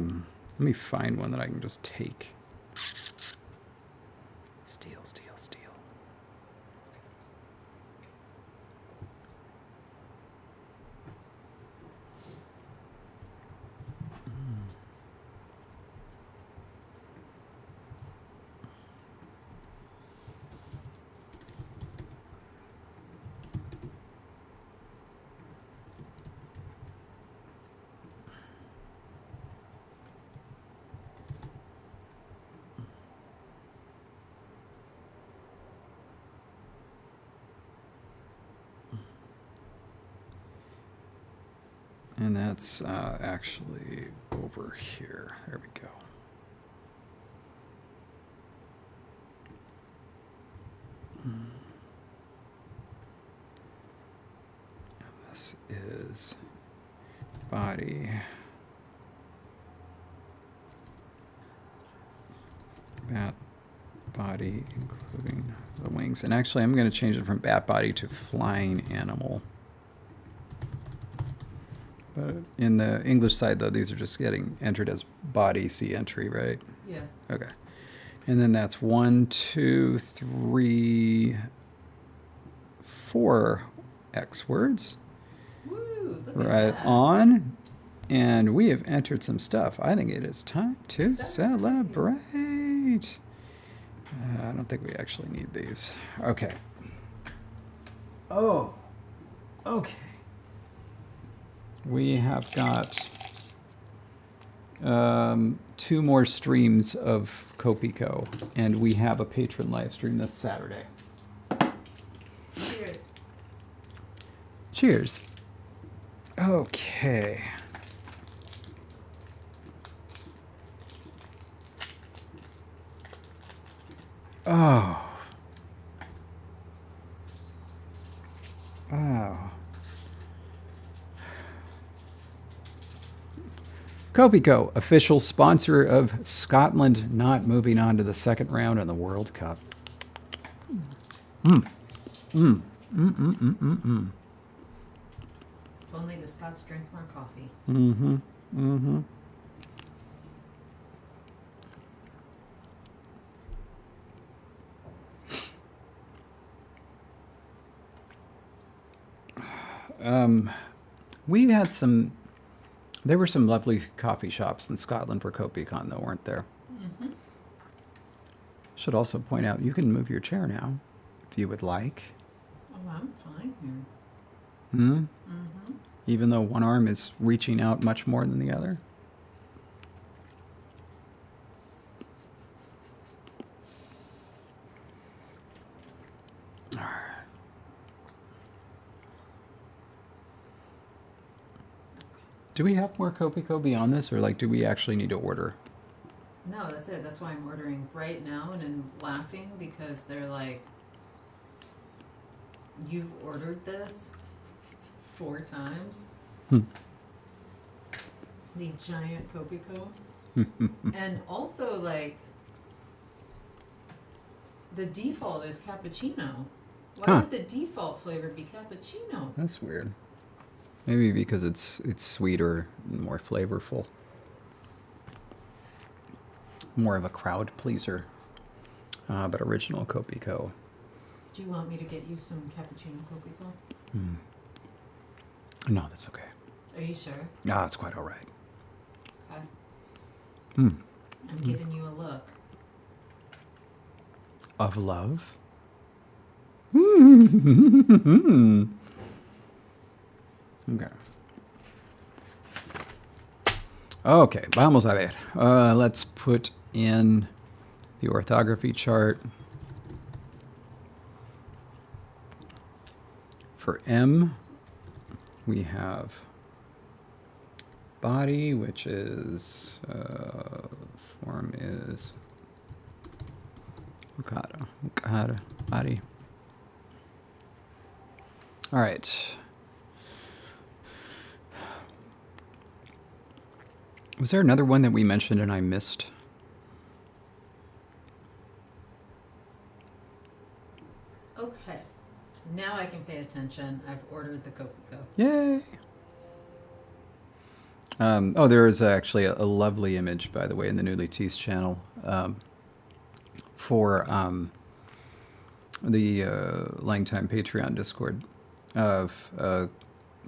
me find one that I can just take. Steal. And that's actually over here. There we go. And this is body. Bat body, including the wings. And actually, I'm going to change it from bat body to flying animal. But in the English side, though, these are just getting entered as body C entry, right? Yeah. Okay. And then that's 1, 2, 3, 4 X words. Woo, look Right at that. on. And we have entered some stuff. I think it is time to Celebrate. celebrate. I don't think we actually need these. Okay. Oh, okay. We have got 2 more streams of Copico, and we have a patron live stream this Saturday. Cheers. Cheers. Okay. Oh. Wow. Copico, official sponsor of Scotland not moving on to the second round in the World Cup. If only the Scots drink more coffee. Mm-hmm. Mm-hmm. We had some. There were some lovely coffee shops in Scotland for CopiCon, though, weren't there? Mm-hmm. Should also point out you can move your chair now, if you would like. Oh, I'm fine here. Hmm. Mm-hmm. Even though one arm is reaching out much more than the other. Do we have more Copico beyond this, or like, do we actually need to order? No, that's it. That's why I'm ordering right now, and I'm laughing because they're like, "You've ordered this 4 times." Hmm. The giant Copico, and also like the default is cappuccino. Why Huh. would the default flavor be cappuccino? That's weird. Maybe because it's sweeter and more flavorful. More of a crowd pleaser. But original Copico. Do you want me to get you some cappuccino Copico? No, that's okay. Are you sure? Ah, it's quite all right. Okay. Mm. I'm giving you a look. Of love? Okay. Okay, vamos a ver. Let's put in the orthography chart. For M, we have body, which is, form is ukara, body. All right. Was there another one that we mentioned and I missed? Okay. Now I can pay attention. I've ordered the Copico. Yay! Oh, there is actually a lovely image, by the way, in the Newly Teased channel for the LangTime Patreon Discord of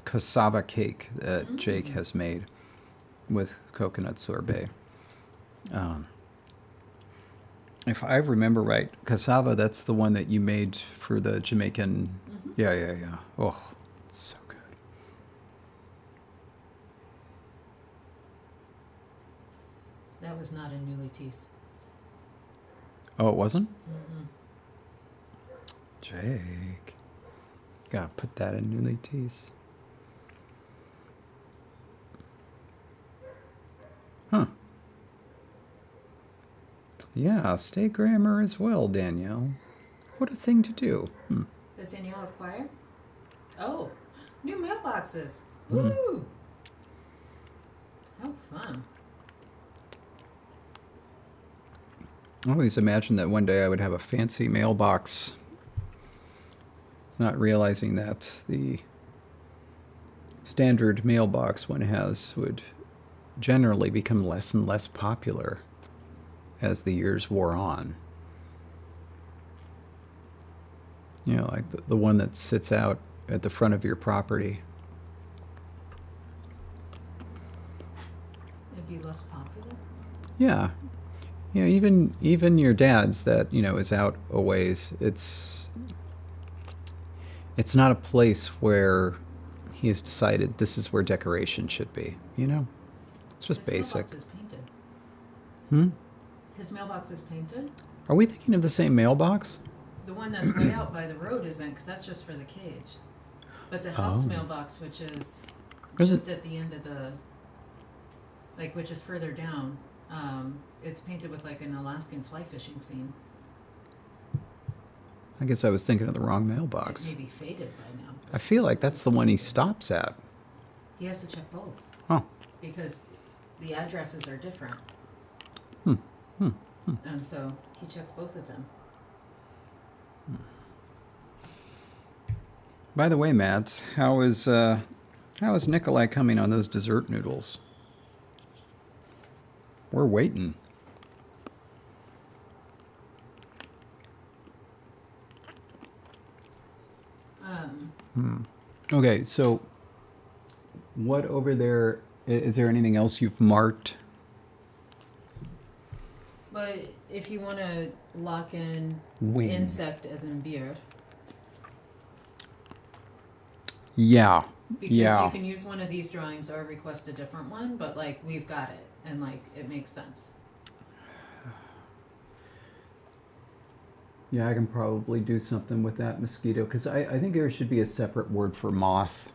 cassava cake that Jake has made with coconut sorbet. If I remember right, cassava, that's the one that you made for the Jamaican. Yeah. Oh, it's so good. That was not in Newly Teased. Oh, it wasn't? Mm-mm. Jake. Gotta put that in Newly Teased. Huh. Yeah, stay grammar as well, Danielle. What a thing to do. Does Danielle have choir? Oh, new mailboxes. Hmm. Woo! How fun. I always imagined that one day I would have a fancy mailbox, not realizing that the standard mailbox one has would generally become less and less popular as the years wore on. You know, like the one that sits out at the front of your property. It'd be less popular. Yeah. You know, even your dad's that, you know, is out a ways. It's not a place where he has decided this is where decoration should be, you know? It's just His basic. mailbox is painted. Hmm? His mailbox is painted. Are we thinking of the same mailbox? The one that's way out by the road isn't, because that's just for the cage. But the house Oh. mailbox, which is Is just it? at the end of the, like, which is further down, it's painted with like an Alaskan fly fishing scene. I guess I was thinking of the wrong It mailbox. may be faded by now. I feel like that's the one he stops at. He has to check both Oh. because the addresses are different, Hmm. Hmm. and so he checks both of them. By the way, Mads, how is Nikolai coming on those dessert noodles? We're waiting. Okay, so what over there? Is there anything else you've marked? But if you want to lock in Wing. insect as in beard, Yeah. because Yeah. you can use one of these drawings or request a different one, but like we've got it and like it makes sense. Yeah, I can probably do something with that mosquito because I think there should be a separate word for moth.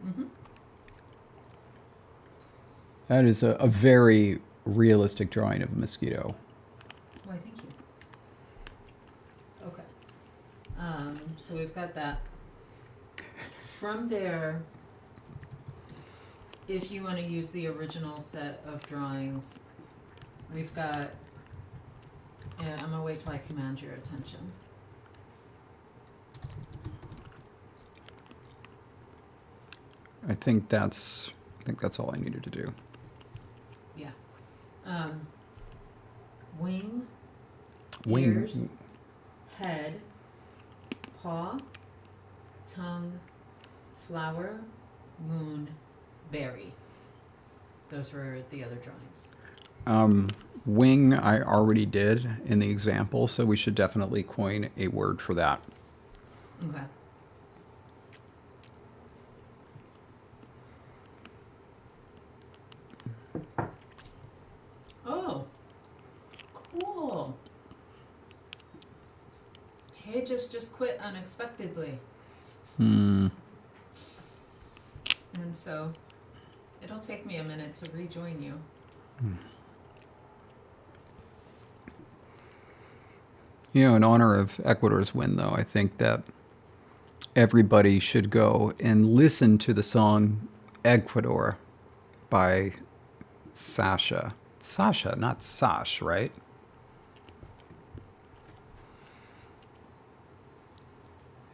Mm-hmm. That is a very realistic drawing of a mosquito. Why, thank you. Okay. So we've got that. From there, if you want to use the original set of drawings, we've got. I'm gonna wait till I command your attention. I think that's all I needed to do. Yeah. Wing, Wing. ears, head, paw, tongue, flower, moon, berry. Those were the other drawings. Wing I already did in the example, so we should definitely coin a word for that. Okay. Oh, cool. Pages just quit unexpectedly. And so it'll take me a minute to rejoin you. You know, in honor of Ecuador's win, though, I think that everybody should go and listen to the song Ecuador by Sasha. Sasha, not Sash, right?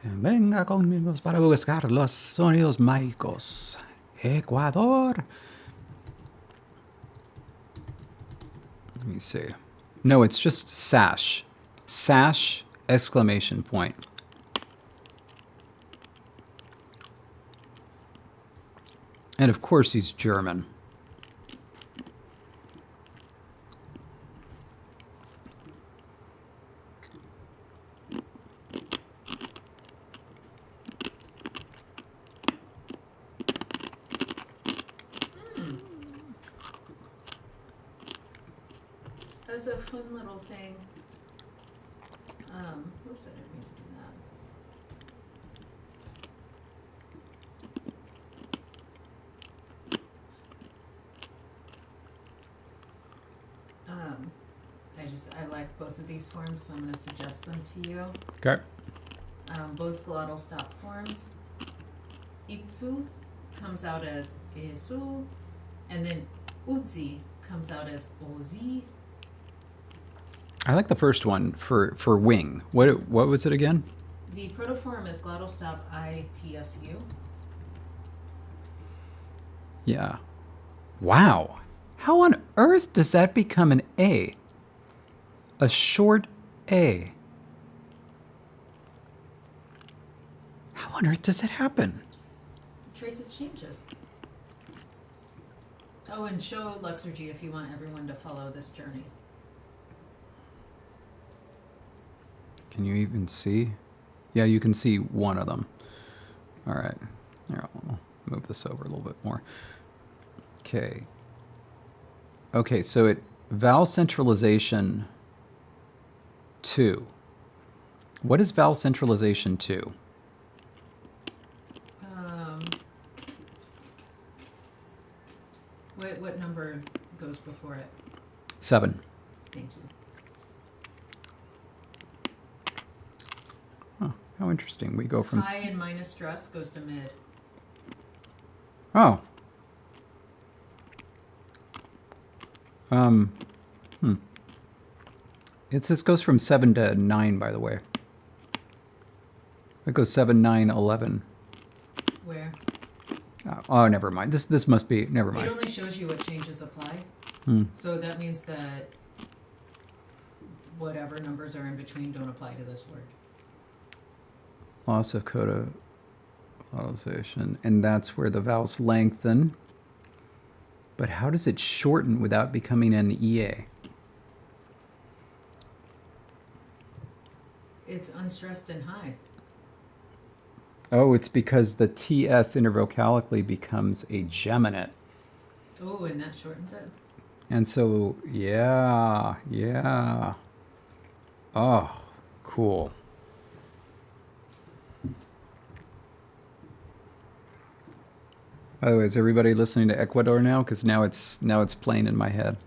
Venga conmigo para buscar los sonidos mágicos. Ecuador. Let me see. No, it's just Sash. Sash, exclamation point. And of course he's German. As a fun little thing. Oops, I didn't mean to do that. I like both of these forms, so I'm going to suggest them to you. Okay. Both glottal stop forms. Itsu comes out as esu, and then uzi comes out as ozi. I like the first one for wing. What was it again? The protoform is glottal stop itsu. Yeah. Wow. How on earth does that become an A? A short A. How on earth does that happen? Trace its changes. Oh, and show Luxurgy if you want everyone to follow this journey. Can you even see? Yeah, you can see one of them. All right. Here, I'll move this over a little bit more. Okay. Okay, so it vowel centralization 2. What is vowel centralization 2? What number goes before it? 7. Thank you. Oh, how interesting. We go from High and minus stress goes to mid. Oh. This goes from 7 to 9, by the way. It goes 7, 9, 11. Where? Oh, never mind. This must be, never mind. It only shows you what changes apply. So that means that whatever numbers are in between don't apply to this word. Loss of coda vowelization, and that's where the vowels lengthen. But how does it shorten without becoming an EA? It's unstressed and high. Oh, it's because the TS intervocalically becomes a geminate. Oh, and that shortens it? And so, yeah. Oh, cool. By the way, is everybody listening to Ecuador now? Because now it's playing in my head.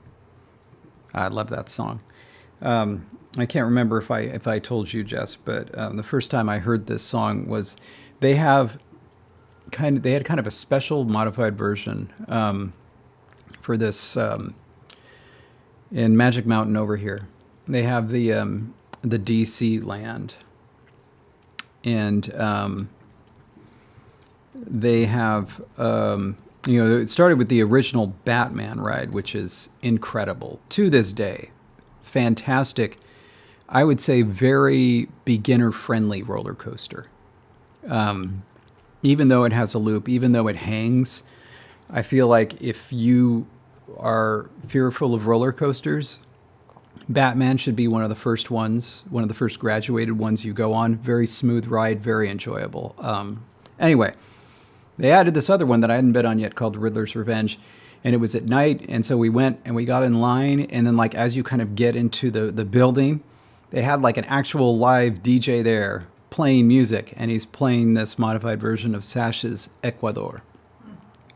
I love that song. I can't remember if I told you, Jess, but the first time I heard this song was they had kind of a special modified version for this in Magic Mountain over here. They have the DC land, and they have it started with the original Batman ride, which is incredible to this day. Fantastic. I would say very beginner-friendly roller coaster. Even though it has a loop, even though it hangs, I feel like if you are fearful of roller coasters, Batman should be one of the first ones, one of the first graduated ones you go on. Very smooth ride, very enjoyable. Anyway, they added this other one that I hadn't been on yet called Riddler's Revenge. And it was at night, and so we went and we got in line, and then like as you kind of get into the building, they had like an actual live DJ there playing music, and he's playing this modified version of Sash's Ecuador.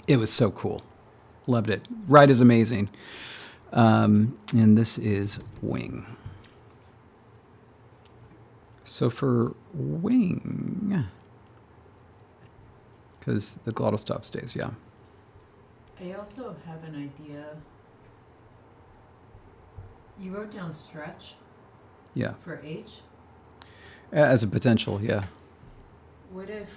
It was so cool. Loved it. Ride is amazing. And this is wing. So for wing, because the glottal stop stays, yeah. I also have an idea. You wrote down stretch. Yeah. For H. As a potential, yeah. What if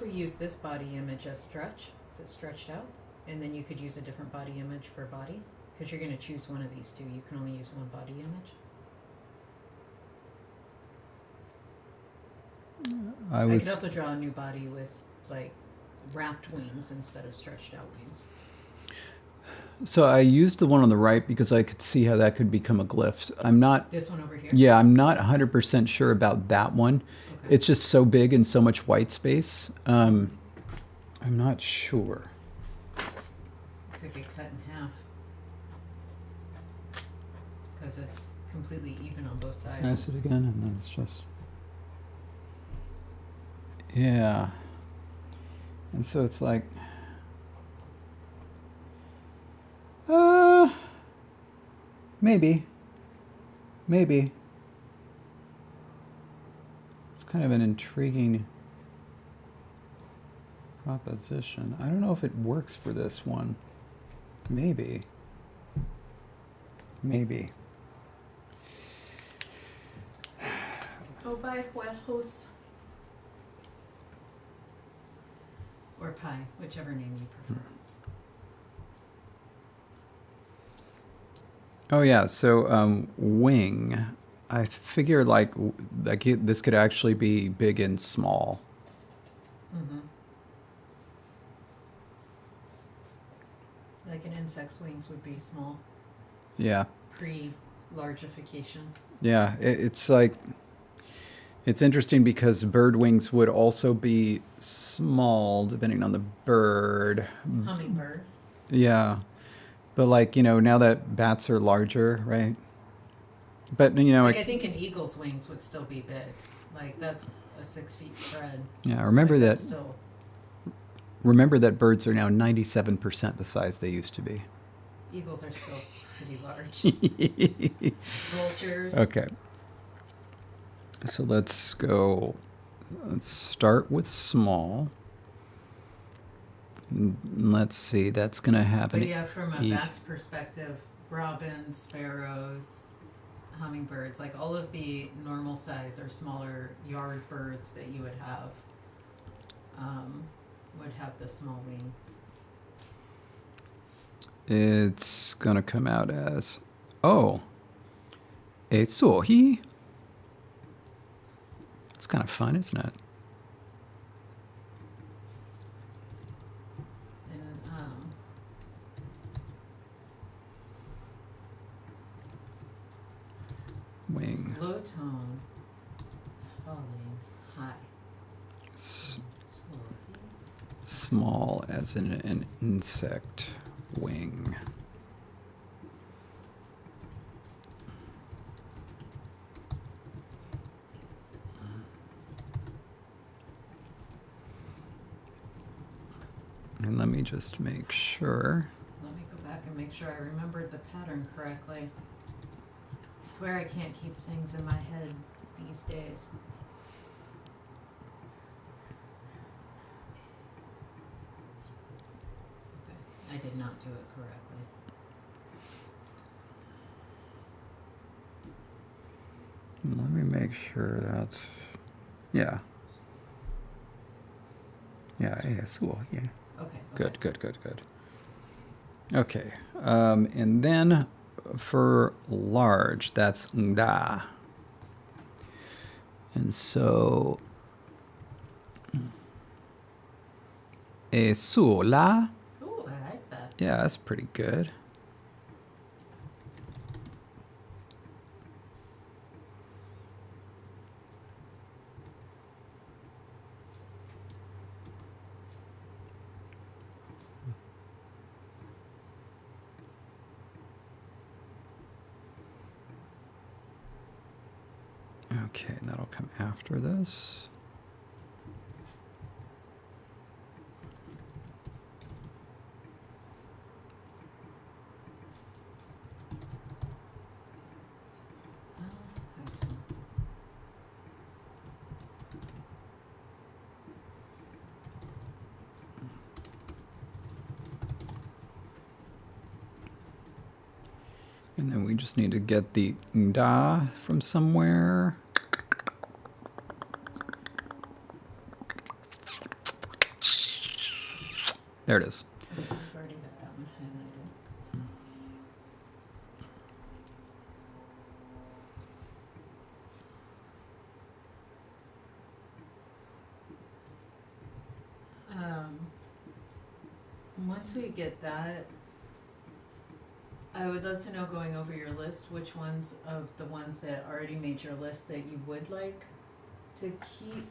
we use this body image as stretch? Is it stretched out? And then you could use a different body image for body? Because you're going to choose one of these two. You can only use one body image. I could also draw a new body with like wrapped wings instead of stretched out wings. So I used the one on the right because I could see how that could become a glyph. I'm not... This one over here? Yeah, I'm not 100% sure about that one. Okay. It's just so big and so much white space. I'm not sure. Could get cut in half. Because it's completely even on both sides. Can I see it again? And then it's just... Yeah. And so it's like... Maybe. Maybe. It's kind of an intriguing proposition. I don't know if it works for this one. Maybe. Maybe. Go by huevos. Or pie, whichever name you prefer. Oh yeah, so wing. I figure like this could actually be big and small. Mm-hmm. Like an insect's wings would be small. Yeah. Pre-largification. Yeah, it's like it's interesting because bird wings would also be small depending on the bird. Hummingbird. Yeah. But like, now that bats are larger, right? But Like I think an eagle's wings would still be big. Like that's a 6 feet spread. yeah, remember Like, that remember that birds are now 97% the size they used to be. Eagles are still pretty large. Vultures. Okay. So let's start with small. Let's see, that's going to happen. But yeah, from a bat's perspective, robins, sparrows, hummingbirds, like all of the normal size or smaller yard birds that you would have the small wing. It's going to come out as, a sohi. It's kind of fun, isn't it? Wing. Low tone, falling, high. Small as in an insect wing. And let me just make sure. Let me go back and make sure I remembered the pattern correctly. I swear I can't keep things in my head these days. Okay, I did not do it correctly. Let me make sure that's, yeah. Yeah, yeah. Okay. Good. Okay, and then for large, that's nga. And so, sula. Ooh, I like that. Yeah, that's pretty good. Okay, that'll come after this. And then we just need to get the da from somewhere. There it is. I've already got that one highlighted. Once we get that, I would love to know, going over your list, which ones of the ones that already made your list that you would like to keep,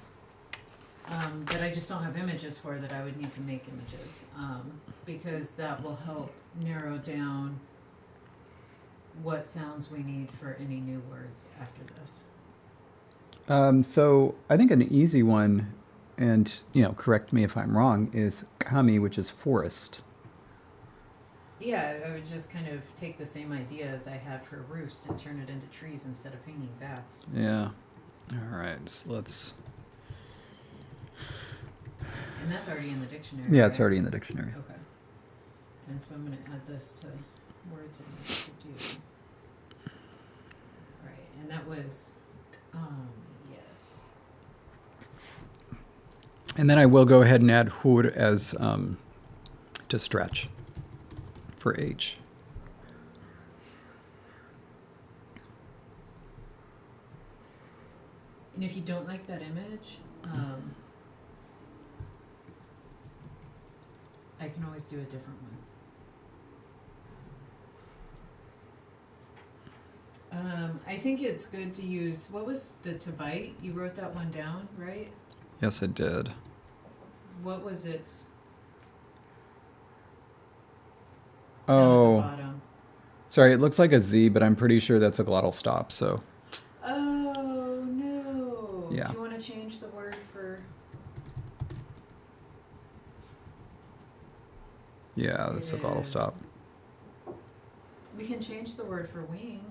that I just don't have images for, that I would need to make images, because that will help narrow down what sounds we need for any new words after this. So I think an easy one, and correct me if I'm wrong, is kami, which is forest. Yeah, I would just kind of take the same idea as I had for roost and turn it into trees instead of hanging bats. Yeah. All right. So let's. And that's already in the dictionary. Yeah, it's right? already in the dictionary. Okay. And so I'm going to add this to words I need to do. Right, and that was, yes. And then I will go ahead and add hur as to stretch for H. And if you don't like that image, I can always do a different one. I think it's good to use, what was the to bite? You wrote that one down, right? Yes, I did. What was its? Oh, Down at the bottom. sorry. It looks like a Z, but I'm pretty sure that's a glottal stop. So Oh no! Yeah. Do you want to change the word for? yeah, that's a glottal It stop. We can change the word for wing.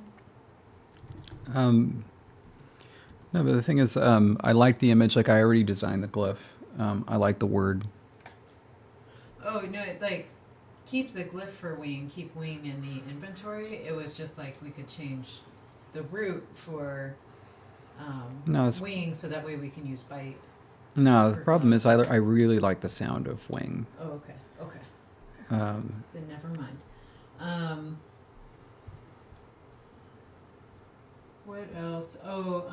No, but the thing is, I like the image. Like I already designed the glyph. I like the word. Oh no! Like, keep the glyph for wing. Keep wing in the inventory. It was just like we could change the root for No, it's- wing, so that way we can use bite. No, the For problem glottal is I really like the sound of wing. Oh, okay. Okay. Um, Then never mind. What else? Oh,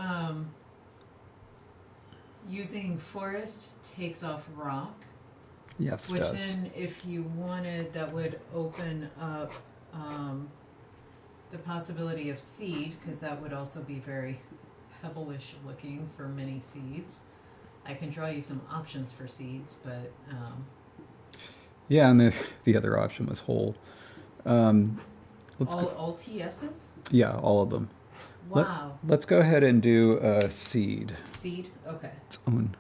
using forest takes off rock, yes, it which does. then, if you wanted, that would open up the possibility of seed, because that would also be very pebble-ish looking for many seeds. I can draw you some options for seeds, but Yeah, and the other option was whole. Let's go, all TSs? yeah, all of them. Wow. Let's go ahead and do seed. Seed? Okay. Its own.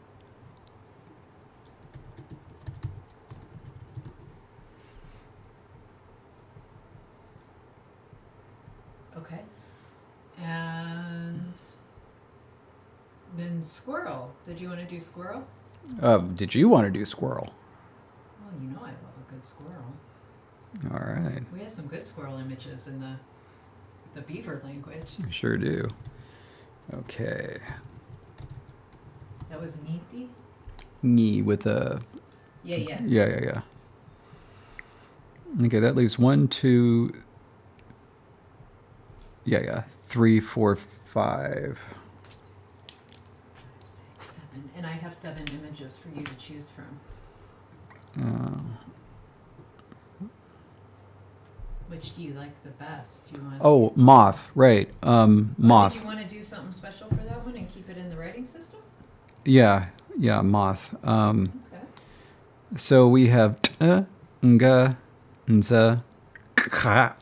Okay. And then squirrel. Did you want to do squirrel? Did you want to do squirrel? Well, you know I love a good squirrel. All right, We have some good squirrel images in the beaver language. we sure do. Okay, That was neathy. knee with a Yeah, yeah. yeah. Okay, that leaves 1, 2. Yeah, 3, 4, 5. 6, 7. And I have 7 images for you to choose from. Which do you like the best? Do you want to Oh, moth, right? Moth. Did you want to do something special for that one and keep it in the writing system? Yeah, moth. Okay. So we have nga, nza, ka,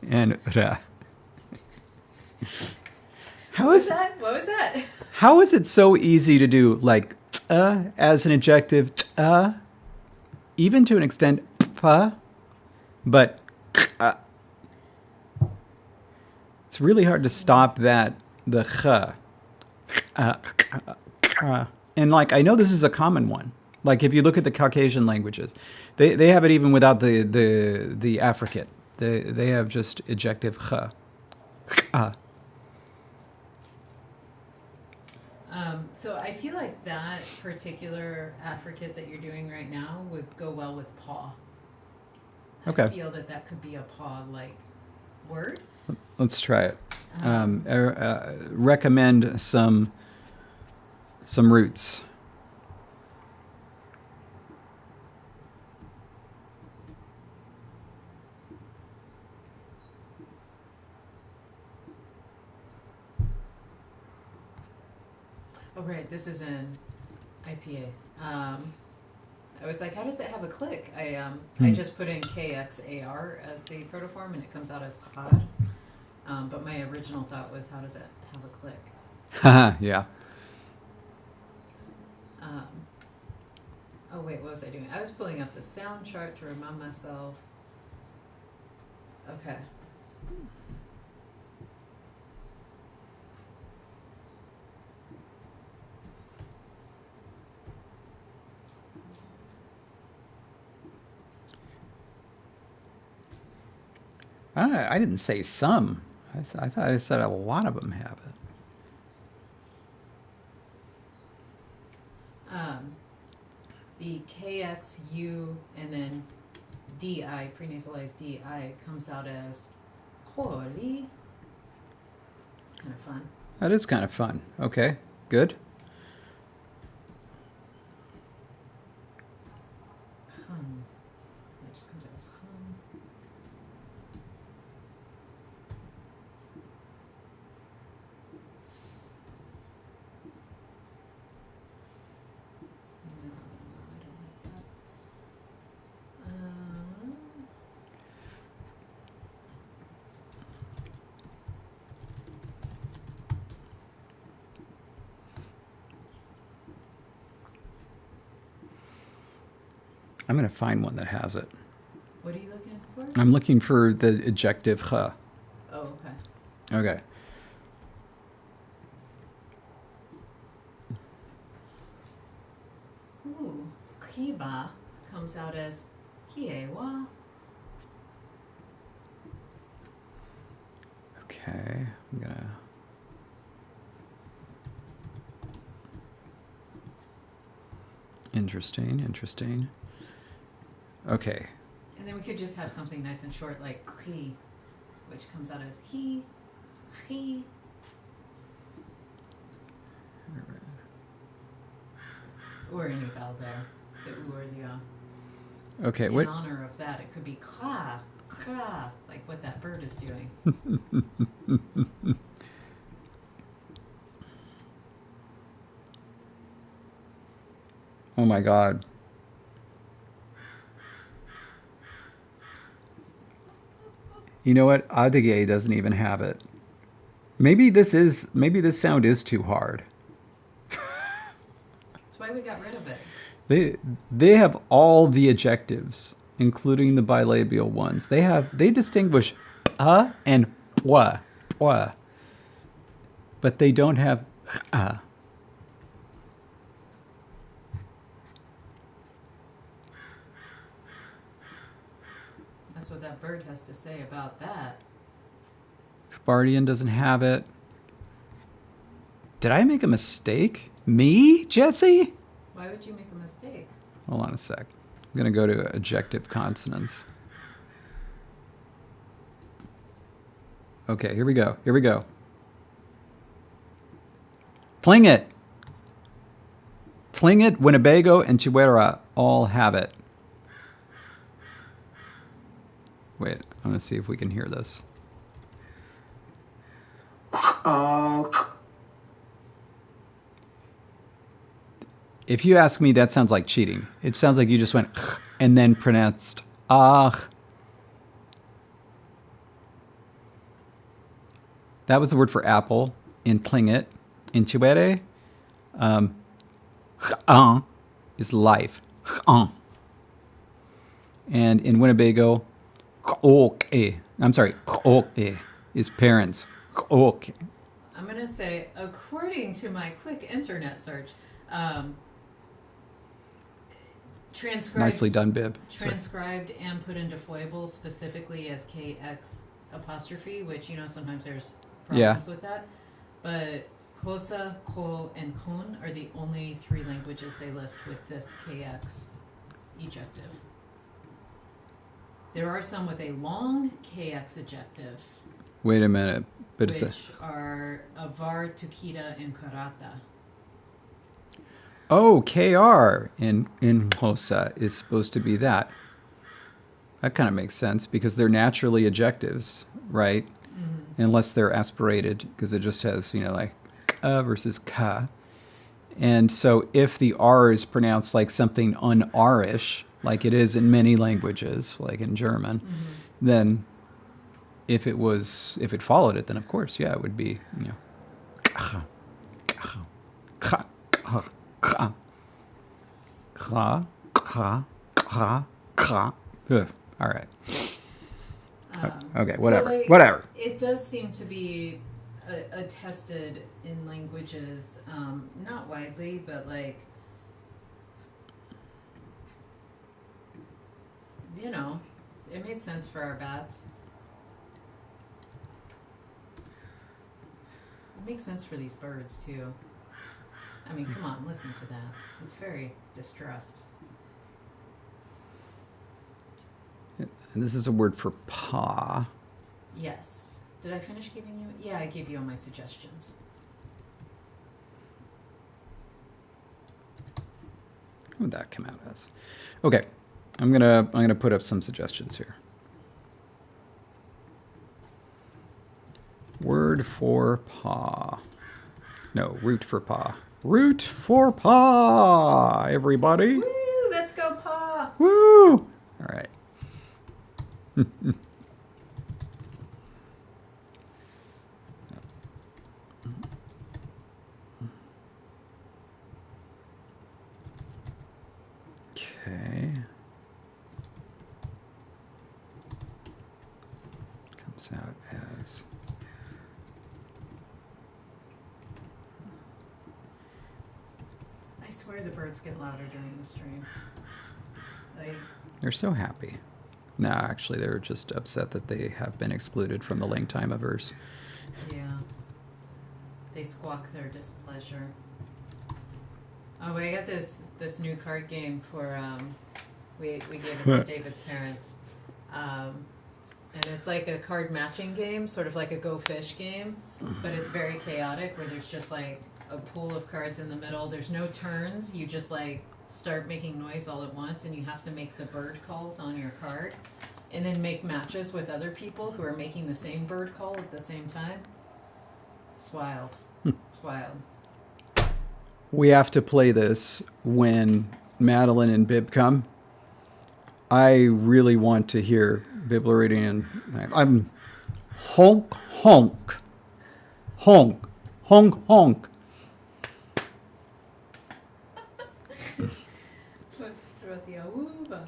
and ra. What was that? How is it so easy to do like as an adjective, even to an extent, pa, but it's really hard to stop that, the and like I know this is a common one. Like if you look at the Caucasian languages, they have it even without the affricate. They have just adjective So I feel like that particular affricate that you're doing right now would go well with paw. Okay. I feel that could be a paw-like word. Let's try it. Recommend some roots. Oh, right. This is an IPA. I was like, how does it have a click? I just put in KXAR as the protoform, and it comes out as cod. But my original thought was, how does it have a click? Yeah. Oh, wait, what was I doing? I was pulling up the sound chart to remind myself. Okay. I didn't say some. I thought I said a lot of them have it. The KXU and then DI, prenasalized DI, comes out as holy. It's kind of fun. That is kind of fun. Okay, good. Hum. It just comes out as hum. No, I don't like that. I'm going to find one that has it. What are you looking for? I'm looking for the adjective ch. Oh, okay. Okay. Ooh, kiba comes out as kiewa. Okay, I'm going to... Interesting. Okay. And then we could just have something nice and short like he, which comes out as he. Or a new vowel there, the u or the Okay, in what... honor of that, it could be kra, like what that bird is doing. Oh my God. You know what? Adige doesn't even have it. Maybe this sound is too hard. That's why we got rid of it. They have all the adjectives, including the bilabial ones. They distinguish and pwa, but they don't have That's what that bird has to say about that. Kabardian doesn't have it. Did I make a mistake? Me, Jesse? Why would you make a mistake? Hold on a sec. I'm going to go to adjective consonants. Okay, here we go. Tlingit, Winnebago, and Chihuahua all have it. Wait, I'm going to see if we can hear this. If you ask me, that sounds like cheating. It sounds like you just went and then pronounced ah. That was the word for apple in Tlingit. In Chihuahua, is life. And in Winnebago, I'm sorry, is parents. I'm going to say, according to my quick internet search, transcribed, Nicely done, Bib. transcribed and put into foibles specifically as KX apostrophe, which, you know, sometimes there's problems with that. But Kosa, Ko, and Kun are the only three languages they list with this KX ejective. There are some with a long KX ejective. Wait a minute. But which are Avar, Tukita, and Karata. Oh, KR in Hosa is supposed to be that. That kind of makes sense because they're naturally adjectives, right? Mm-hmm. Unless they're aspirated, because it just has, like versus ka. And so if the R is pronounced like something un-R-ish, like it is in many languages, like in German, then if it followed it, then of course, yeah, it would be, all right. Okay, So whatever. like, Whatever. it does seem to be attested in languages, not widely, but like, you know, it made sense for our bats. It makes sense for these birds too. I mean, come on, listen to that. It's very distressed. And this is a word for paw. Yes. Did I finish giving you? Yeah, I gave you all my suggestions. What would that come out as? Okay, I'm gonna put up some suggestions here. Word for paw. No, root for paw. Root for paw, everybody. Woo! Let's go, paw. Woo! All right. Okay. Comes out as I swear the birds get louder during the stream. Like, they're so happy. No, actually, they're just upset that they have been excluded from the LangTime-averse. yeah. They squawk their displeasure. Oh, I got this new card game for we gave it to David's parents. And it's like a card matching game, sort of like a Go Fish game, but it's very chaotic where there's just like a pool of cards in the middle. There's no turns. You just like start making noise all at once and you have to make the bird calls on your card and then make matches with other people who are making the same bird call at the same time. It's wild. It's wild. We have to play this when Madeline and Bib come. I really want to hear Biblaridian. I'm honk, honk, honk, honk, honk. What about the auba?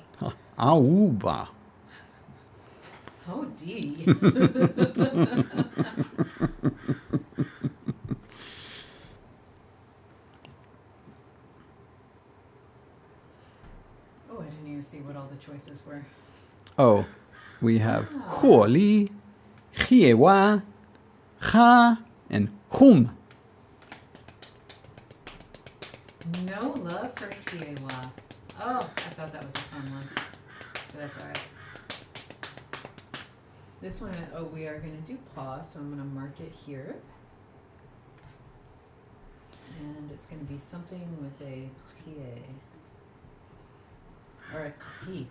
Auba. Oh, D. Oh, I didn't even see what all the choices were. Oh, we have Holi, Chiewa, Ha, and Hum. No love for Kiewa. Oh, I thought that was a fun one. But that's alright. This one, oh, we are going to do paw, so I'm going to mark it here. And it's going to be something with a chie. Or a chi.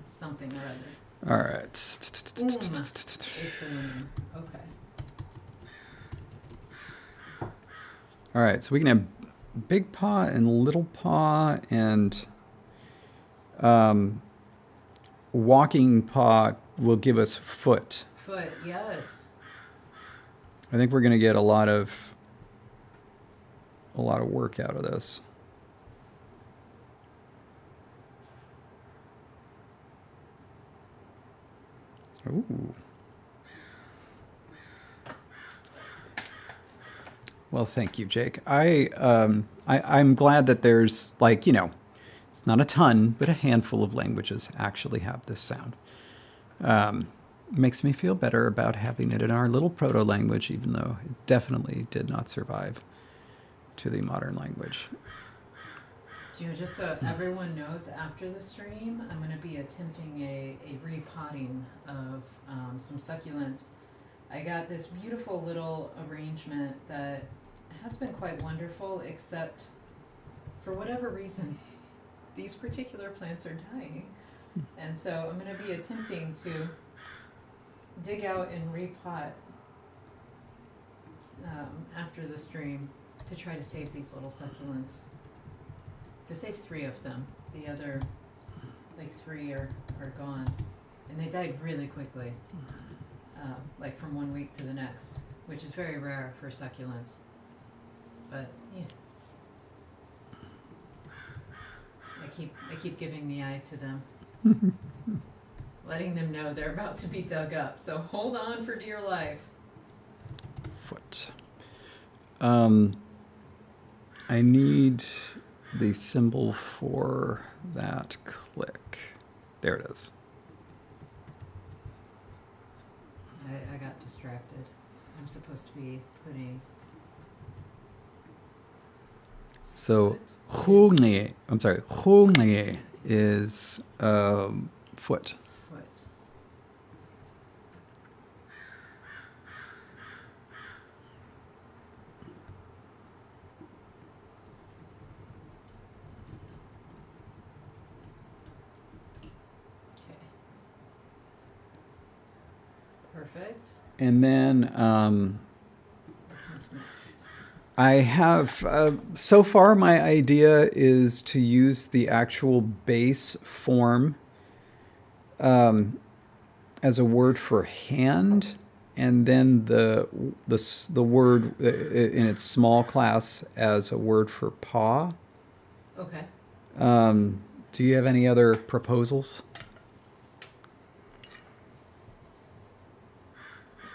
Something or other. All right. Is the winner. Okay. All right, so we can have big paw and little paw and walking paw will give us foot. Foot, yes. I think we're going to get a lot of work out of this. Ooh. Well, thank you, Jake. I'm glad that there's like, it's not a ton, but a handful of languages actually have this sound. Makes me feel better about having it in our little proto-language, even though it definitely did not survive to the modern language. Just so everyone knows, after the stream, I'm going to be attempting a repotting of some succulents. I got this beautiful little arrangement that has been quite wonderful, except for whatever reason, these particular plants are dying. And so I'm going to be attempting to dig out and repot after the stream to try to save these little succulents. To save 3 of them. The other, 3 are gone. And they died really quickly, from 1 week to the next, which is very rare for succulents. But, yeah. I keep giving the eye to them. letting them know they're about to be dug up. So hold on for dear life. Foot. I need the symbol for that click. There it is. I got distracted. I'm supposed to be putting. So húne, I'm sorry, húne is foot. Foot. Okay. Perfect. And then What comes next? I have, so far my idea is to use the actual base form as a word for hand, and then the word in its small class as a word for paw. Okay. Do you have any other proposals?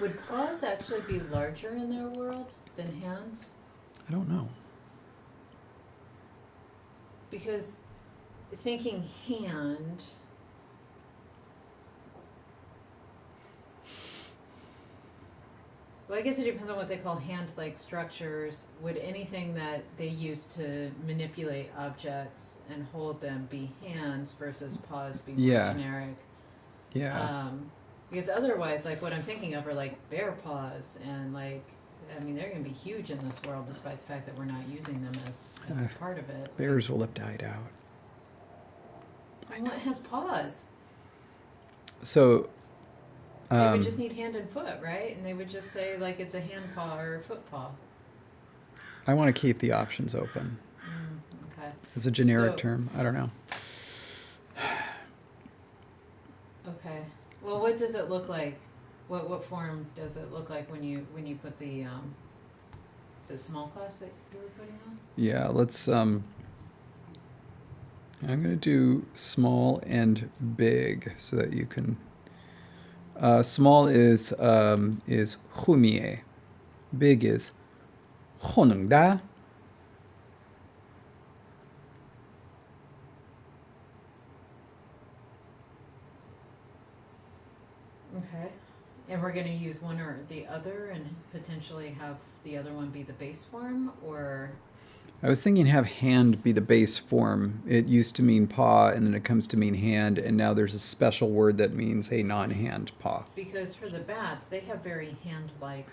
Would paws actually be larger in their world than hands? I don't know. Because thinking hand, well, I guess it depends on what they call hand-like structures. Would anything that they use to manipulate objects and hold them be hands versus paws be more Yeah. generic? Yeah. Because otherwise, like what I'm thinking of are like bear paws, and like, I mean, they're going to be huge in this world, despite the fact that we're not using them as part of it. Bears will have died out. And what has paws? So They would just need hand and foot, right? And they would just say like it's a hand paw or a foot paw. I want to keep the options open. Okay. It's a generic So- term. I don't know. Okay. Well, what does it look like? What form does it look like when you put the is it small class that you were putting on? Yeah, let's I'm going to do small and big so that you can small is humie. Big is honungda. Okay. And we're going to use one or the other and potentially have the other one be the base form, or I was thinking have hand be the base form. It used to mean paw, and then it comes to mean hand, and now there's a special word that means a non-hand paw. because for the bats, they have very hand-like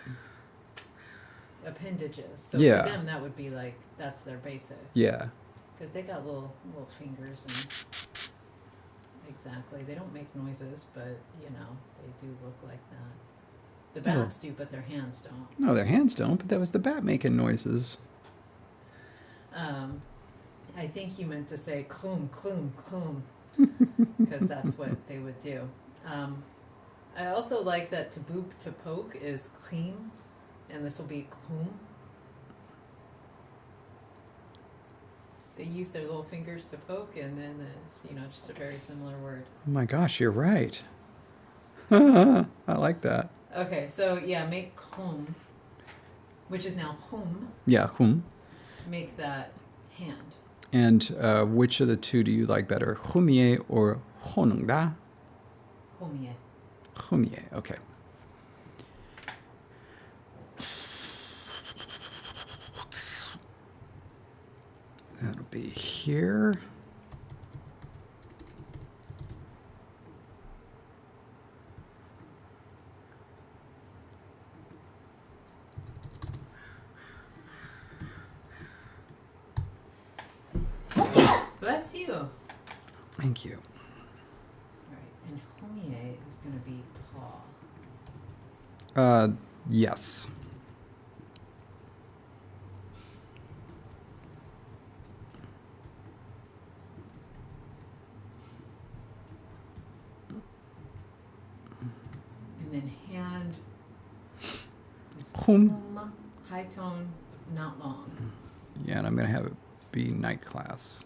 appendages. So Yeah. for them, that would be like that's their basic. Yeah. Because they got little fingers and exactly. They don't make noises, but you know they do look like that. The bats do, but their hands don't. No, their hands don't, but that was the bat making noises. I think you meant to say klum, klum, klum, because that's what they would do. I also like that to boop, to poke is klim, and this will be klum. They use their little fingers to poke, and then it's, you know, just a very similar word. Oh my gosh, you're right. I like that. Okay, so yeah, make klum, which is now hum, Yeah, hum. make that hand. And which of the two do you like better, humie or honungda? Humie. Humie, okay. That'll be here. Bless you. Thank you. Right, and humie is going to be paw. Yes. And then hand is Hum. hum, high tone, not long. Yeah, and I'm going to have it be night class.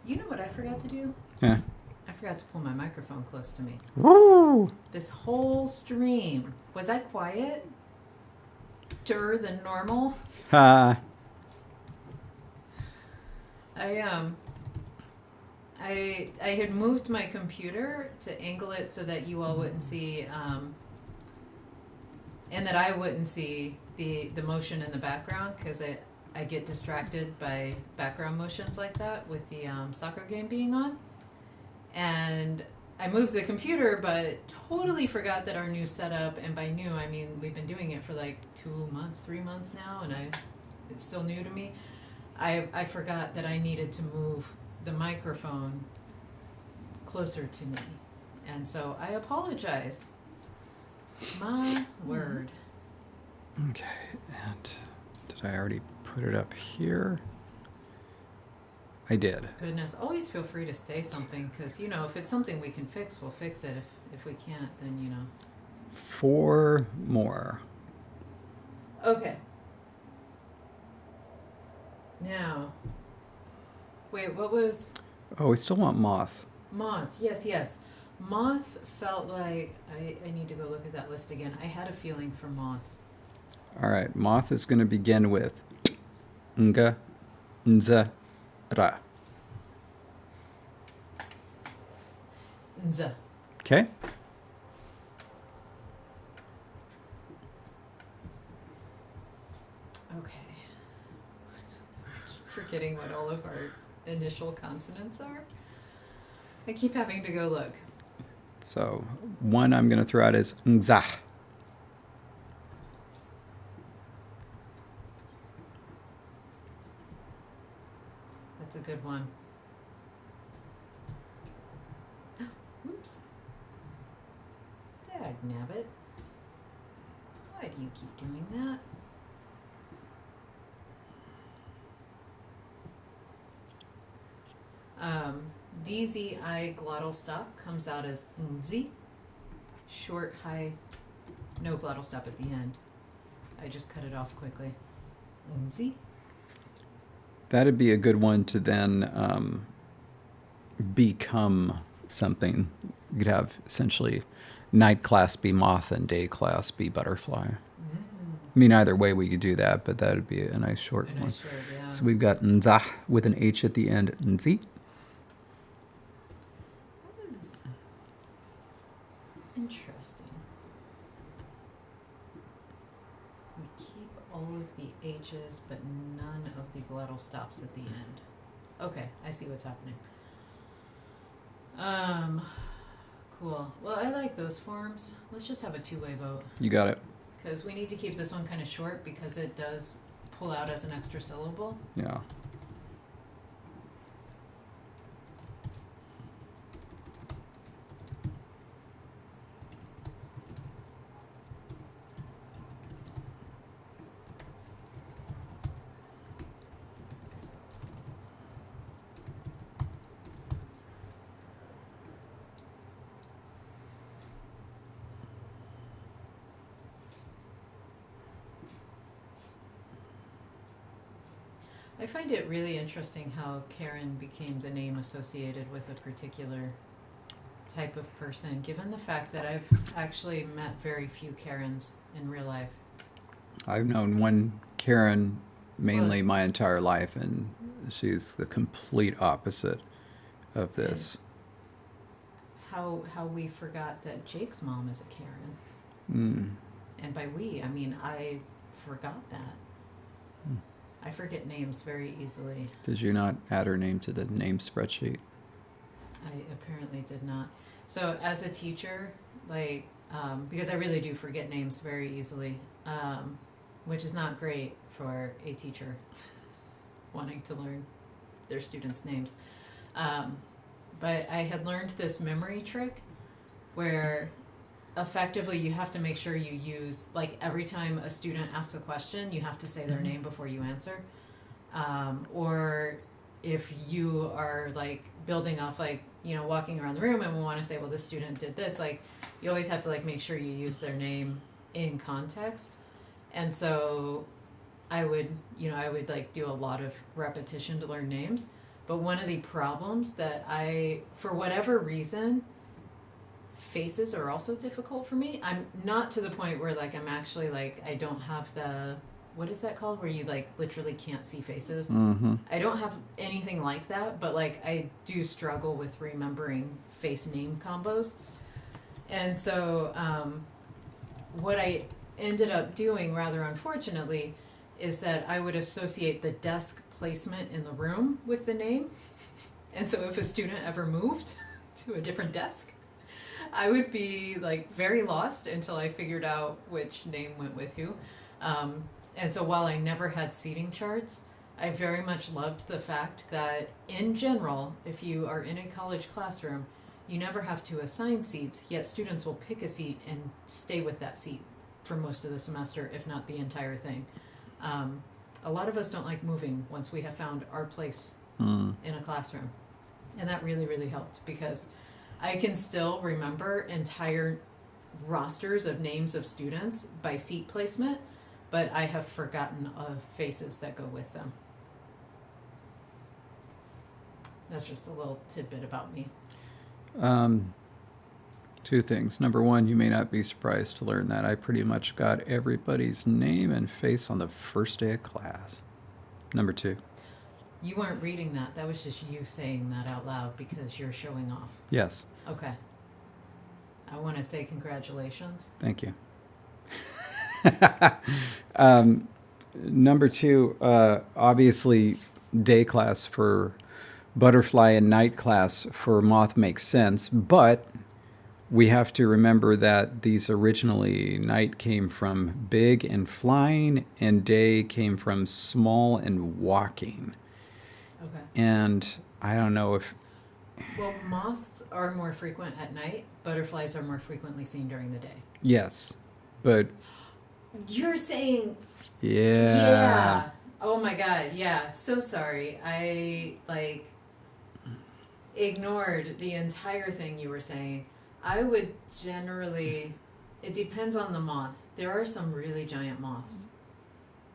You know what I forgot to do? Yeah. I forgot to pull my microphone close to me. Woo! This whole stream, was I quieter than normal? Ha. I had moved my computer to angle it so that you all wouldn't see, and that I wouldn't see the motion in the background, because I get distracted by background motions like that with the soccer game being on. And I moved the computer, but totally forgot that our new setup, and by new I mean we've been doing it for like 2 months, 3 months now, and it's still new to me. I forgot that I needed to move the microphone closer to me, and so I apologize. My word. Okay, and did I already put it up here? I did. Goodness, always feel free to say something, because, if it's something we can fix, we'll fix it. If we can't, then, 4 more. Okay. Now, wait, what was... Oh, we still want moth. Moth, yes. Moth felt like... I need to go look at that list again. I had a feeling for moth. All right, moth is going to begin with nga, nza, ra. Nza. Okay? Okay. I keep forgetting what all of our initial consonants are. I keep having to go look. So one I'm going to throw out is nza. That's a good one. Oops. Dagnabbit. Why do you keep doing that? DZI glottal stop comes out as nzi. Short, high, no glottal stop at the end. I just cut it off quickly. Nzi. That'd be a good one to then become something. You could have essentially night class be moth and day class be butterfly. I mean, either way we could do that, but that would be a nice short one. Nice short, yeah. So we've got nzah with an H at the end, nzi. That is interesting. We keep all of the H's, but none of the glottal stops at the end. Okay, I see what's happening. Cool. Well, I like those forms. Let's just have a two-way vote, You got it. because we need to keep this one kind of short because it does pull out as an extra syllable. Yeah. I find it really interesting how Karen became the name associated with a particular type of person, given the fact that I've actually met very few Karens in real life. I've known one Karen mainly Well- my entire life, and she's the complete opposite of this. How we forgot that Jake's mom is a Karen. Mm. And by we, I mean I forgot that. Hmm. I forget names very easily. Did you not add her name to the name spreadsheet? I apparently did not. So as a teacher, like, because I really do forget names very easily, which is not great for a teacher wanting to learn their students' names. But I had learned this memory trick where effectively you have to make sure you use, like, every time a student asks a question, you have to say their name before you answer. Or if you are, like, building off, like, walking around the room and we want to say, well, this student did this, like, you always have to, like, make sure you use their name in context. And so I would like do a lot of repetition to learn names. But one of the problems that for whatever reason, faces are also difficult for me. I'm not to the point where like I'm actually like I don't have the what is that called where you like literally can't see faces. Mm-hmm. I don't have anything like that, but like I do struggle with remembering face name combos. And so what I ended up doing rather unfortunately is that I would associate the desk placement in the room with the name. And so if a student ever moved to a different desk, I would be like very lost until I figured out which name went with who. And so while I never had seating charts, I very much loved the fact that in general, if you are in a college classroom, you never have to assign seats, yet students will pick a seat and stay with that seat for most of the semester, if not the entire thing. A lot of us don't like moving once we have found our place in a classroom. And that really, really helped because I can still remember entire rosters of names of students by seat placement, but I have forgotten faces that go with them. That's just a little tidbit about me. Two things. Number one, you may not be surprised to learn that I pretty much got everybody's name and face on the first day of class. Number two. You weren't reading that. That was just you saying that out loud because you're showing off. Yes. Okay. I want to say congratulations. Thank you. Number two, obviously day class for butterfly and night class for moth makes sense, but we have to remember that these originally night came from big and flying and day came from small and walking. Okay. And I don't know if... Well, moths are more frequent at night. Butterflies are more frequently seen during the day. Yes, but... You're saying... Yeah. Oh my god, yeah. So sorry. I, ignored the entire thing you were saying. I would generally... It depends on the moth. There are some really giant moths.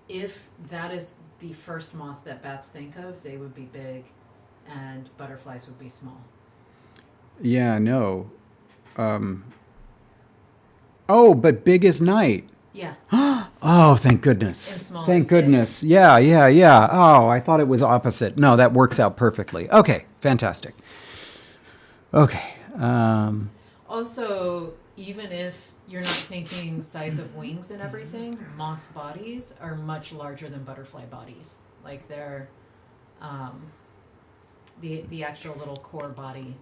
If that is the first moth that bats think of, they would be big, and butterflies would be small. Yeah, no. Oh, but big as night. Yeah. Oh, thank goodness. And small Thank as day. goodness. Yeah. Oh, I thought it was opposite. No, that works out perfectly. Okay, fantastic. Okay. Also, even if you're not thinking size of wings and everything, moth bodies are much larger than butterfly bodies. Like they're, the actual little core body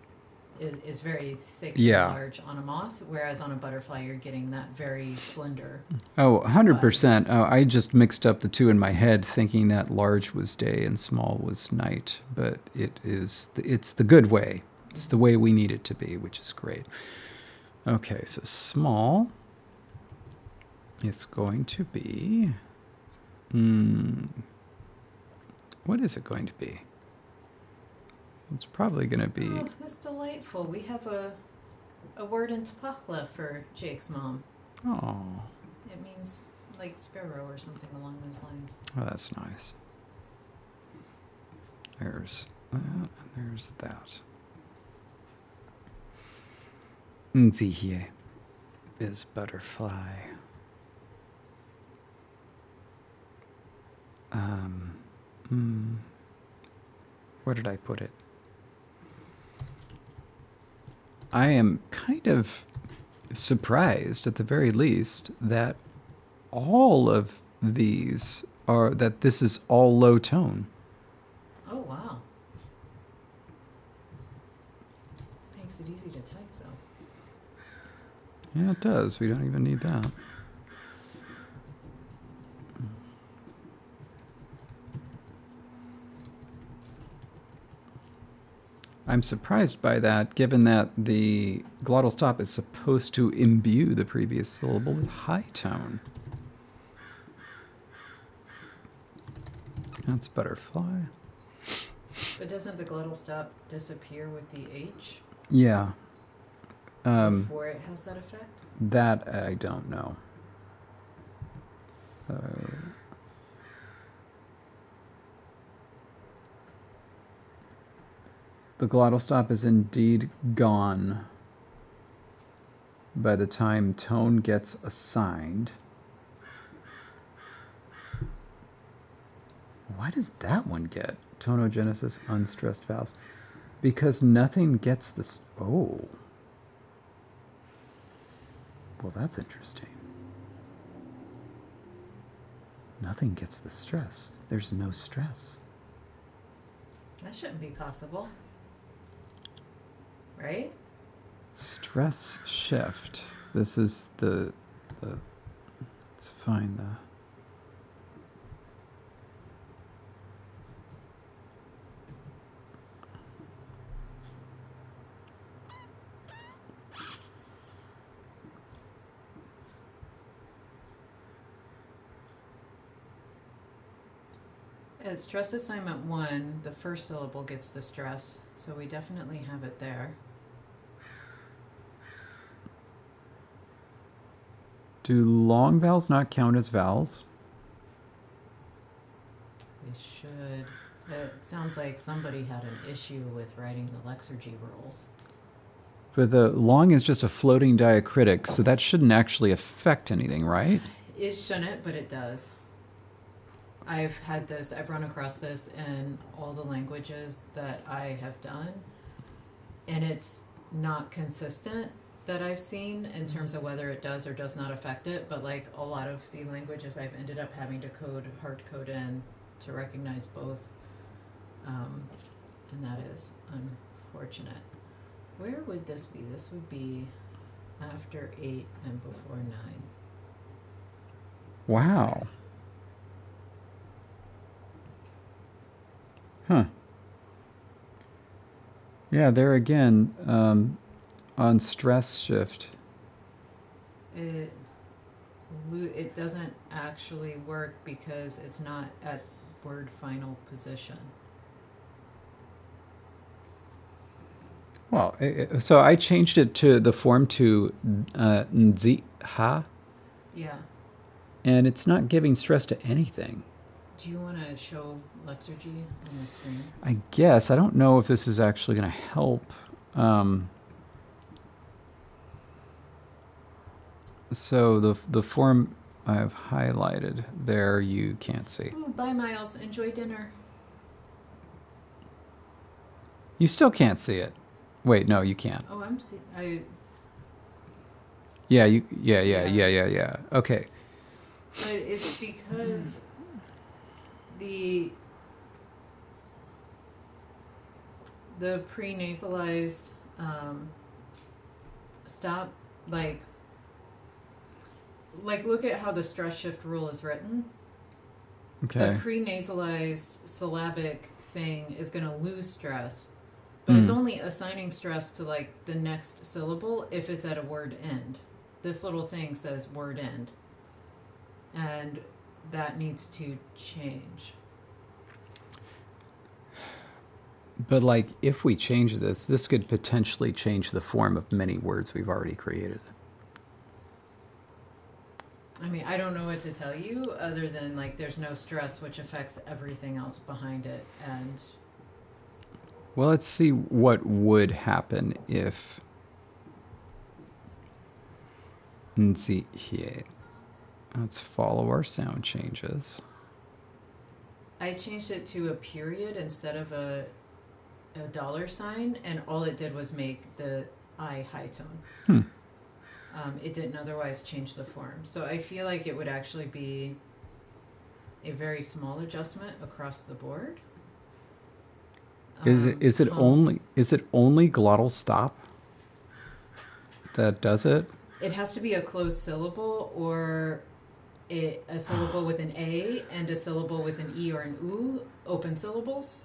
is very thick Yeah. and large on a moth, whereas on a butterfly you're getting that very slender. Oh, 100%. Oh, I just mixed up the two in my head thinking that large was day and small was night, but it's the good way. It's the way we need it to be, which is great. Okay, so small is going to be... what is it going to be? It's probably going to be... Oh, that's delightful. We have a word in Tapachla for Jake's mom. Oh, It means like sparrow or something along those lines. oh, that's nice. There's that, and there's that. Nzihe is butterfly. Where did I put it? I am kind of surprised, at the very least, that all of these that this is all low tone. Oh, wow. Makes it easy to type, though. Yeah, it does. We don't even need that. I'm surprised by that, given that the glottal stop is supposed to imbue the previous syllable with high tone. That's butterfly. But doesn't the glottal stop disappear with the H Yeah. before it has that effect? That I don't know. The glottal stop is indeed gone by the time tone gets assigned. Why does that one get tonogenesis unstressed vowels? Because nothing gets this. Oh. Well, that's interesting. Nothing gets the stress. There's no stress. That shouldn't be possible. Right? Stress shift. This is the let's find the At stress assignment 1, the first syllable gets the stress, so we definitely have it there. Do long vowels not count as vowels? They should. It sounds like somebody had an issue with writing the Lexergy rules. But the long is just a floating diacritic, so that shouldn't actually affect anything, right? It shouldn't, but it does. I've run across this in all the languages that I have done, and it's not consistent that I've seen in terms of whether it does or does not affect it, but like a lot of the languages I've ended up having to hard code in to recognize both, and that is unfortunate. Where would this be? This would be after 8 and before 9. Wow. Huh. Yeah, there again, on stress shift. It doesn't actually work because it's not at word final position. Well, so I changed it to the form to nzi ha, Yeah. and it's not giving stress to anything. Do you want to show Lexergy on the screen? I guess. I don't know if this is actually going to help. So the form I've highlighted there, you can't see. Ooh, bye, Miles. Enjoy dinner. You still can't see it. Wait, no, you can't. Oh, Yeah. Okay. But it's because the pre-nasalized stop, like look at how the stress shift rule is written. Okay. The pre-nasalized syllabic thing is going to lose stress, but it's only assigning stress to like the next syllable if it's at a word end. This little thing says word end, and that needs to change. But like, if we change this could potentially change the form of many words we've already created. I mean, I don't know what to tell you other than like there's no stress, which affects everything else behind it. And Well, let's see what would happen if nzi here. Let's follow our sound changes. I changed it to a period instead of a $sign, and all it did was make the I high tone. It didn't otherwise change the form. So I feel like it would actually be a very small adjustment across the board. Is it only glottal stop that does it? It has to be a closed syllable or a syllable with an A and a syllable with an E or an U, open syllables.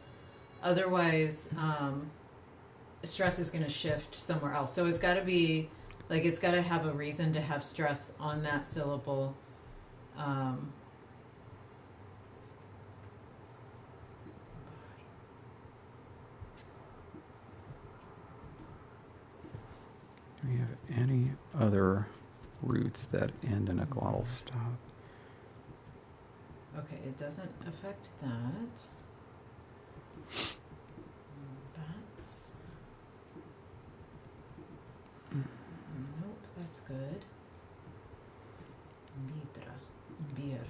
Otherwise, stress is going to shift somewhere else. So it's got to be, like, it's got to have a reason to have stress on that syllable. Do we have any other roots that end in a glottal stop? Okay, it doesn't affect that. That's Nope, that's good. Vidra. Beer.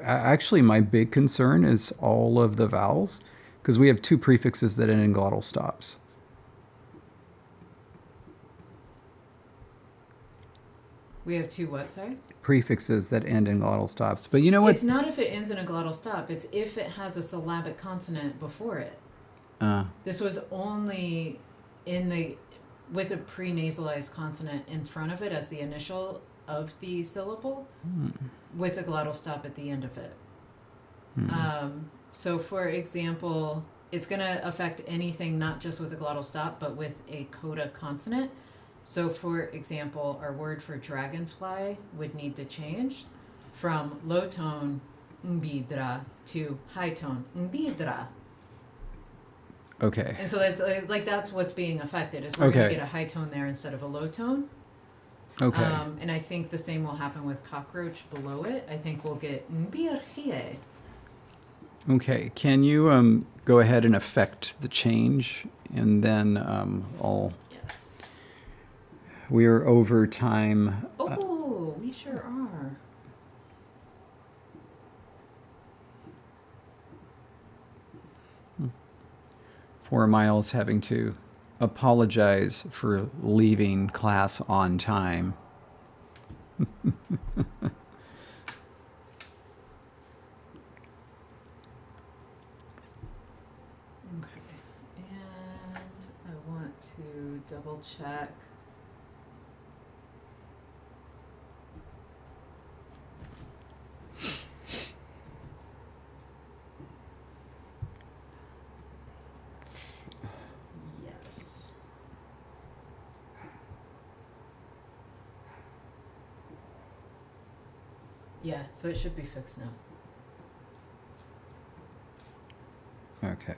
Actually, my big concern is all of the vowels, because we have two prefixes that end in glottal stops. We have two what, sorry? Prefixes that end in glottal stops. But you know what? It's not if it ends in a glottal stop. It's if it has a syllabic consonant before it. This was only with a pre-nasalized consonant in front of it as the initial of the syllable, with a glottal stop at the end of it. So, for example, it's going to affect anything not just with a glottal stop, but with a coda consonant. So, for example, our word for dragonfly would need to change from low tone mbidra to high tone mbidra. Okay. And so that's what's being affected, is we're going to get a high tone there instead of a low tone. Okay. And I think the same will happen with cockroach below it. I think we'll get mbirhie. Okay. Can you go ahead and affect the change, and then I'll. Yes. We are over time. Oh, we sure are. Poor Miles having to apologize for leaving class on time. Okay. And I want to double check. Yes. Yeah, so it should be fixed now. Okay.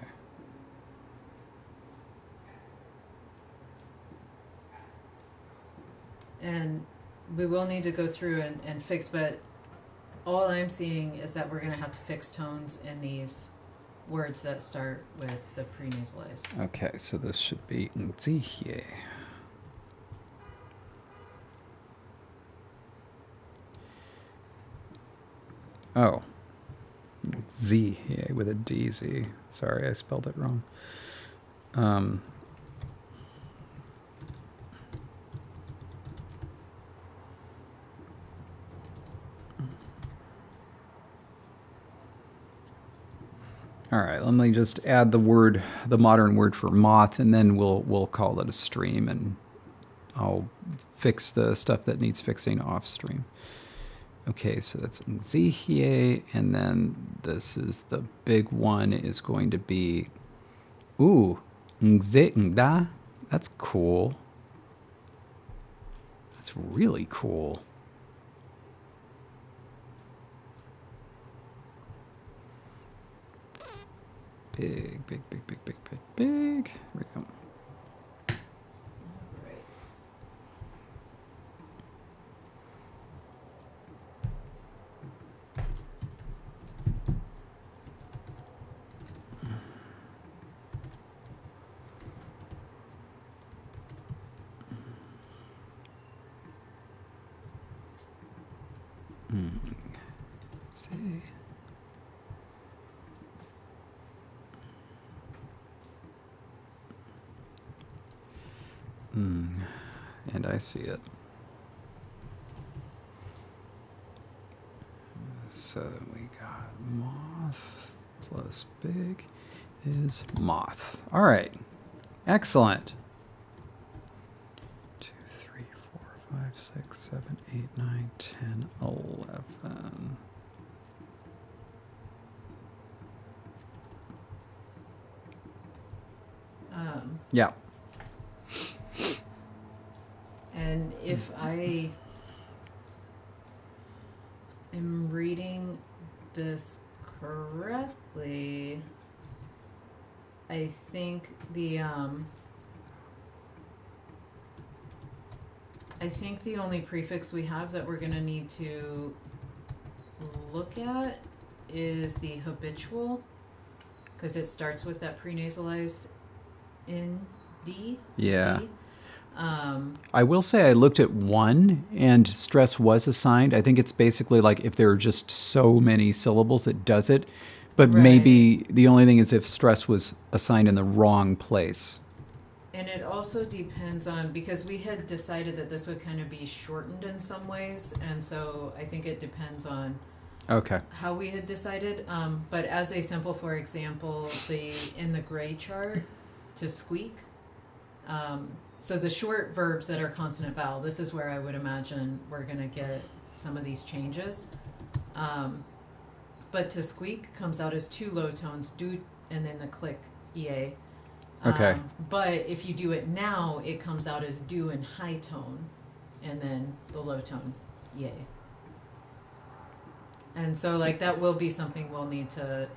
And we will need to go through and fix, but all I'm seeing is that we're going to have to fix tones in these words that start with the pre-nasalized. Okay, so this should be nzihie. Oh. Z with a DZ. Sorry, I spelled it wrong. All right, let me just add the modern word for moth, and then we'll call it a stream, and I'll fix the stuff that needs fixing off stream. Okay, so that's nzihie, and then this is the big one is going to be, ooh, nzengda. That's cool. That's really cool. Big, big, big, big, big, big, big. Here we go. Let's see. And I see it. So we got moth plus big is moth. All right. Excellent. 2, 3, 4, 5, 6, 7, 8, 9, 10, 11. Yeah. And if I am reading this correctly, I think the only prefix we have that we're going to need to look at is the habitual, because it starts with that prenasalized N D. Yeah. D. I will say I looked at one and stress was assigned. I think it's basically like if there are just so many syllables, it does it. But Right. maybe the only thing is if stress was assigned in the wrong place. And it also depends on, because we had decided that this would kind of be shortened in some ways, and so I think it depends on Okay. how we had decided. But as a sample, for example, in the gray chart, to squeak, so the short verbs that are consonant vowel, this is where I would imagine we're going to get some of these changes. But to squeak comes out as two low tones, do, and then the click, ea. Okay. But if you do it now, it comes out as do and high tone, and then the low tone, yay. And so, like, that will be something we'll need to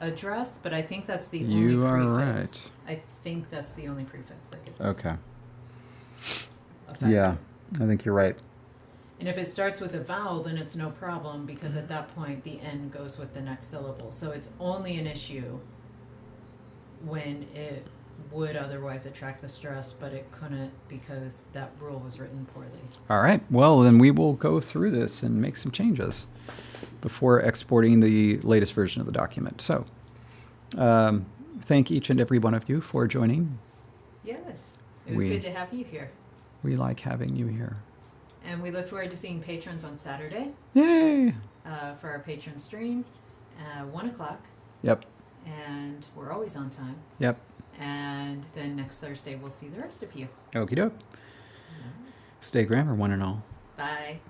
address, but I think that's the only You are prefix. right. I think that's the only prefix that gets Okay. affected. Yeah, I think you're right. And if it starts with a vowel, then it's no problem, because at that point the N goes with the next syllable. So it's only an issue when it would otherwise attract the stress, but it couldn't because that rule was written poorly. All right. Well, then we will go through this and make some changes before exporting the latest version of the document. So thank each and every one of you for joining. Yes, it was good to have you here. We like having you here. And we look forward to seeing patrons on Saturday Yay! for our patron stream, 1 o'clock. Yep. And we're always on time. Yep. And then next Thursday we'll see the rest of you. Okie doke. Stay grammar, one and all. Bye.